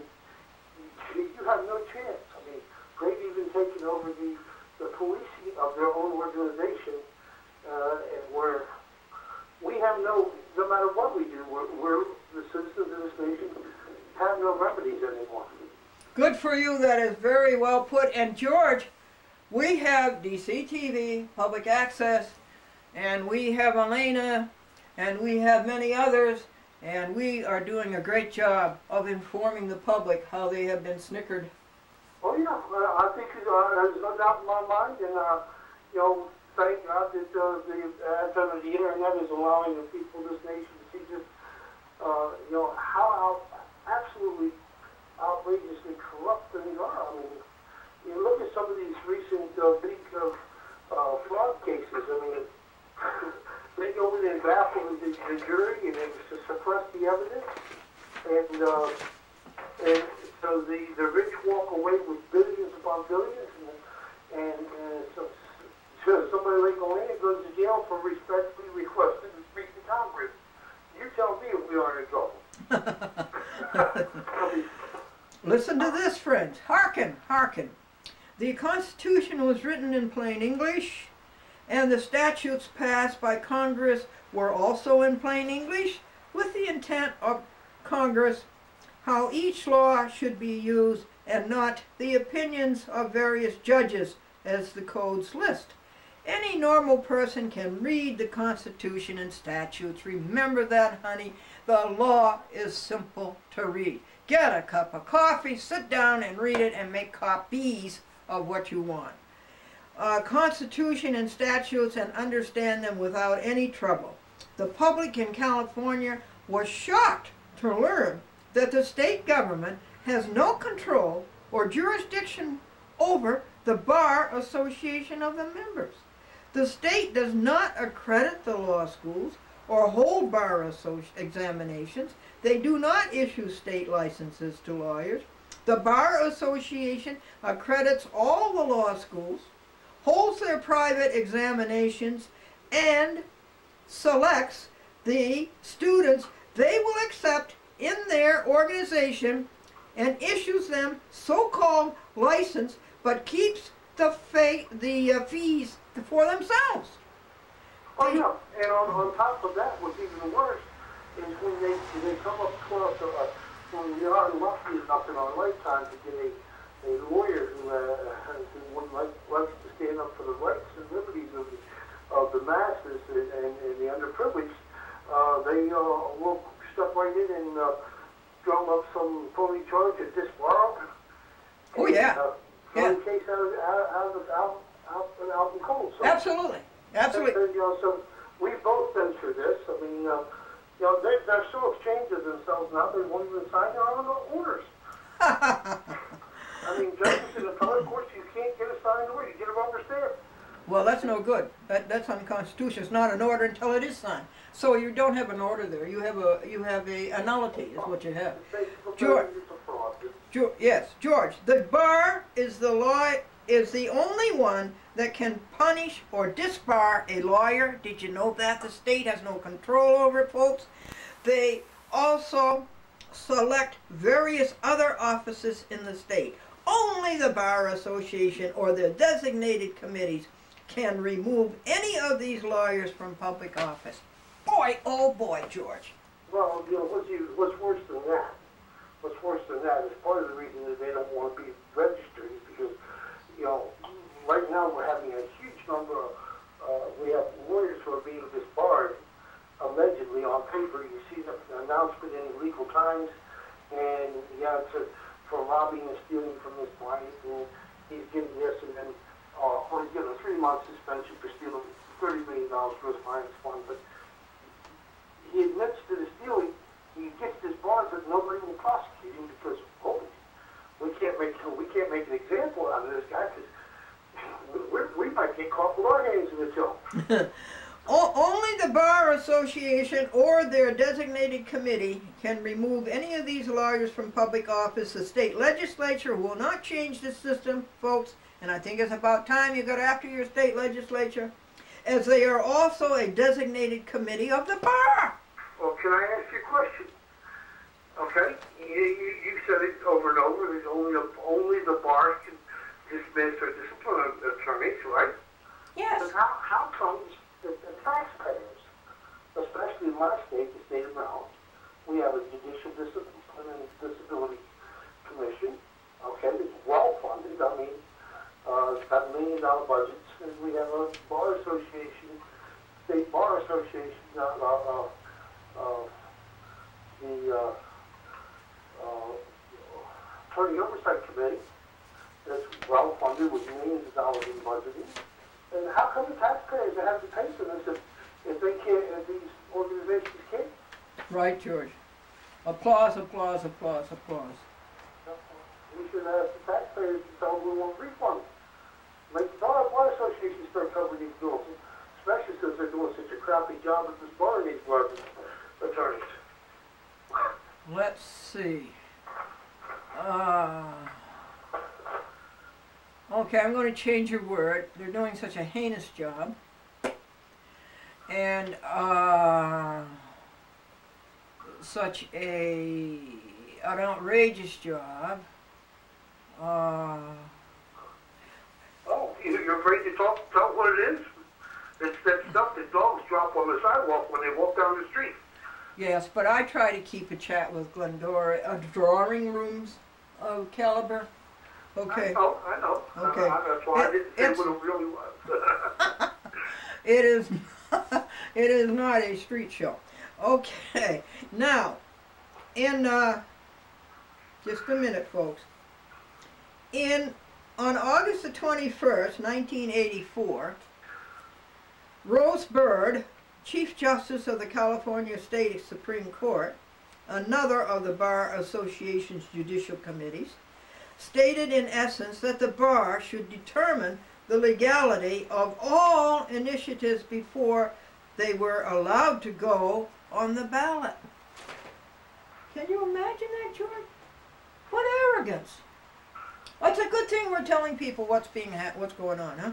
you have no chance. I mean, they've even taken over the policing of their own organization, and where we have no no matter what we do, we're the citizens of this nation have no remedies anymore. Good for you. That is very well put. And George, we have DCTV, public access, and we have Elena, and we have many others, and we are doing a great job of informing the public how they have been snickered. Oh yeah, I think there's no doubt in my mind, and you know, thank God that the advent of the internet is allowing the people of this nation to see just you know how absolutely outrageously corrupt things are. I mean, you look at some of these recent big fraud cases. I mean, they go in and baffle the jury, and they suppress the evidence, and so the rich walk away with billions upon billions, and so somebody like Elena goes to jail for respectfully requesting to speak to Congress. You tell me if we aren't in trouble. Listen to this, friends. Hearken, hearken. The Constitution was written in plain English, and the statutes passed by Congress were also in plain English, with the intent of Congress how each law should be used, and not the opinions of various judges as the codes list. Any normal person can read the Constitution and statutes. Remember that, honey. The law is simple to read. Get a cup of coffee, sit down and read it, and make copies of what you want. Constitution and statutes, and understand them without any trouble. The public in California was shocked to learn that the state government has no control or jurisdiction over the Bar Association of the members. The state does not accredit the law schools or hold bar examinations. They do not issue state licenses to lawyers. The Bar Association accredits all the law schools, holds their private examinations, and selects the students they will accept in their organization, and issues them so-called license, but keeps the fees for themselves. Oh yeah, and on top of that, what's even worse is when they come up to us, when we are lucky enough in our lifetime to get a lawyer who would like to stand up for the rights and liberties of the masses and the underprivileged, they will step right in and drum up some phony charge at disbar. Oh yeah. In case out in cold. So, absolutely, absolutely. And, you know, so we've both been through this. I mean, you know, they're so ashamed of themselves now they won't even sign their own orders. I mean, judges in the appellate courts, you can't get a signed order. You get a rubber stamp. Well, that's no good. That's unconstitutional. It's not an order until it is signed. So you don't have an order there. You have a nullity is what you have. George. Yes, George. The bar is the only one that can punish or disbar a lawyer. Did you know that? The state has no control over it, folks. They also select various other offices in the state. Only the Bar Association or their designated committees can remove any of these lawyers from public office. Boy, oh boy, George. Well, you know, what's worse than that? What's worse than that is part of the reason that they don't want to be registered is because, you know, right now we're having a huge number of, we have lawyers who are being disbarred, allegedly on paper. You see the announcement in legal times, and yeah, it's for robbing and stealing from this client, and he's getting this, and then or he's getting a 3-month suspension for stealing $30 million for his client's fund. But he admits to the stealing. He gets disbarred, but nobody will prosecute him because we can't make an example out of this guy because we might get caught with our hands in the till. Only the Bar Association or their designated committee can remove any of these lawyers from public office. The state legislature will not change the system, folks, and I think it's about time you got after your state legislature, as they are also a designated committee of the bar. Well, can I ask you a question? Okay, you said it over and over that only the bar can dismiss or discipline attorneys, right? Yes. But how comes the taxpayers, especially in my state, the state of Maryland. We have a judicial discipline and disability commission. Okay, it's well funded. I mean, it's got $1 million budgets, and we have a bar association, state bar association, the attorney oversight committee that's well funded with millions of dollars in budgeting. And how come the taxpayers have to pay for this if they can't, if these organizations can't? Right, George. Applause, applause, applause, applause. We should ask the taxpayers to tell them we want refunds. Make the bar association start covering these bills, especially since they're doing such a crappy job at this bar and these large attorneys. Let's see. Okay, I'm going to change your word. They're doing such a heinous job. And such an outrageous job. Oh, you're afraid to tell what it is? It's that stuff that dogs drop on the sidewalk when they walk down the street. Yes, but I try to keep a chat with Glendora, drawing rooms of caliber. Okay. I know. Okay. That's why I didn't say what it really was. It is not a street show. Okay. Now, in just a minute, folks. On August the 21st, 1984, Rose Bird, Chief Justice of the California State Supreme Court, another of the Bar Association's judicial committees, stated in essence that the bar should determine the legality of all initiatives before they were allowed to go on the ballot. Can you imagine that, George? What arrogance! It's a good thing we're telling people what's going on, huh?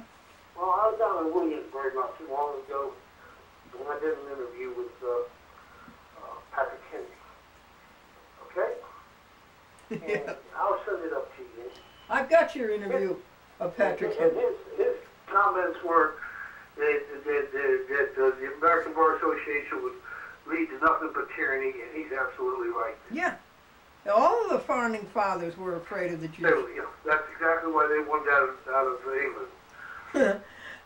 Well, I was down in Williamsburg not too long ago when I did an interview with Patrick Henry. Okay? Yeah. I'll send it up to you. I've got your interview of Patrick Henry. His comments were that the American Bar Association would lead to nothing but tyranny, and he's absolutely right. Yeah. All of the founding fathers were afraid of the Jews. That's exactly why they wanted out of England.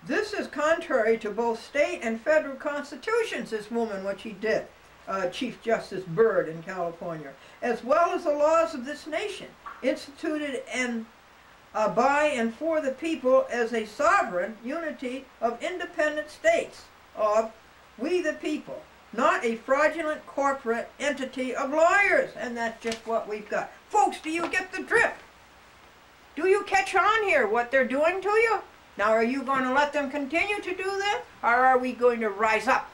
This is contrary to both state and federal constitutions, this woman, what she did, Chief Justice Bird in California, as well as the laws of this nation, instituted and by and for the people as a sovereign unity of independent states of we the people, not a fraudulent corporate entity of lawyers. And that's just what we've got. Folks, do you get the drift? Do you catch on here what they're doing to you? Now, are you going to let them continue to do this, or are we going to rise up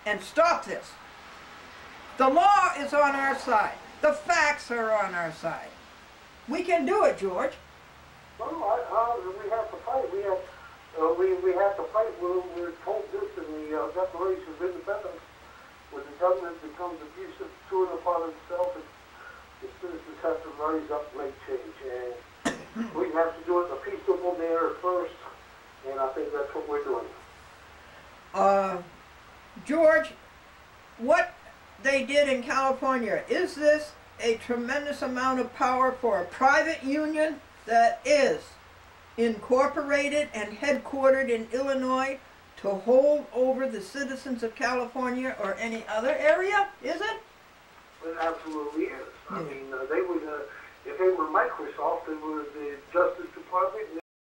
and stop this? The law is on our side. The facts are on our side. We can do it, George. Well, we have to fight. We have to fight. We're told this in the Declaration of Independence. When the government becomes abusive to and upon itself, the citizens have to rise up and make change. And we have to do it in a peaceable manner first, and I think that's what we're doing. George, what they did in California, is this a tremendous amount of power for a private union that is incorporated and headquartered in Illinois to hold over the citizens of California or any other area? Is it? It absolutely is. I mean, they would, if they were Microsoft, they were the Justice Department.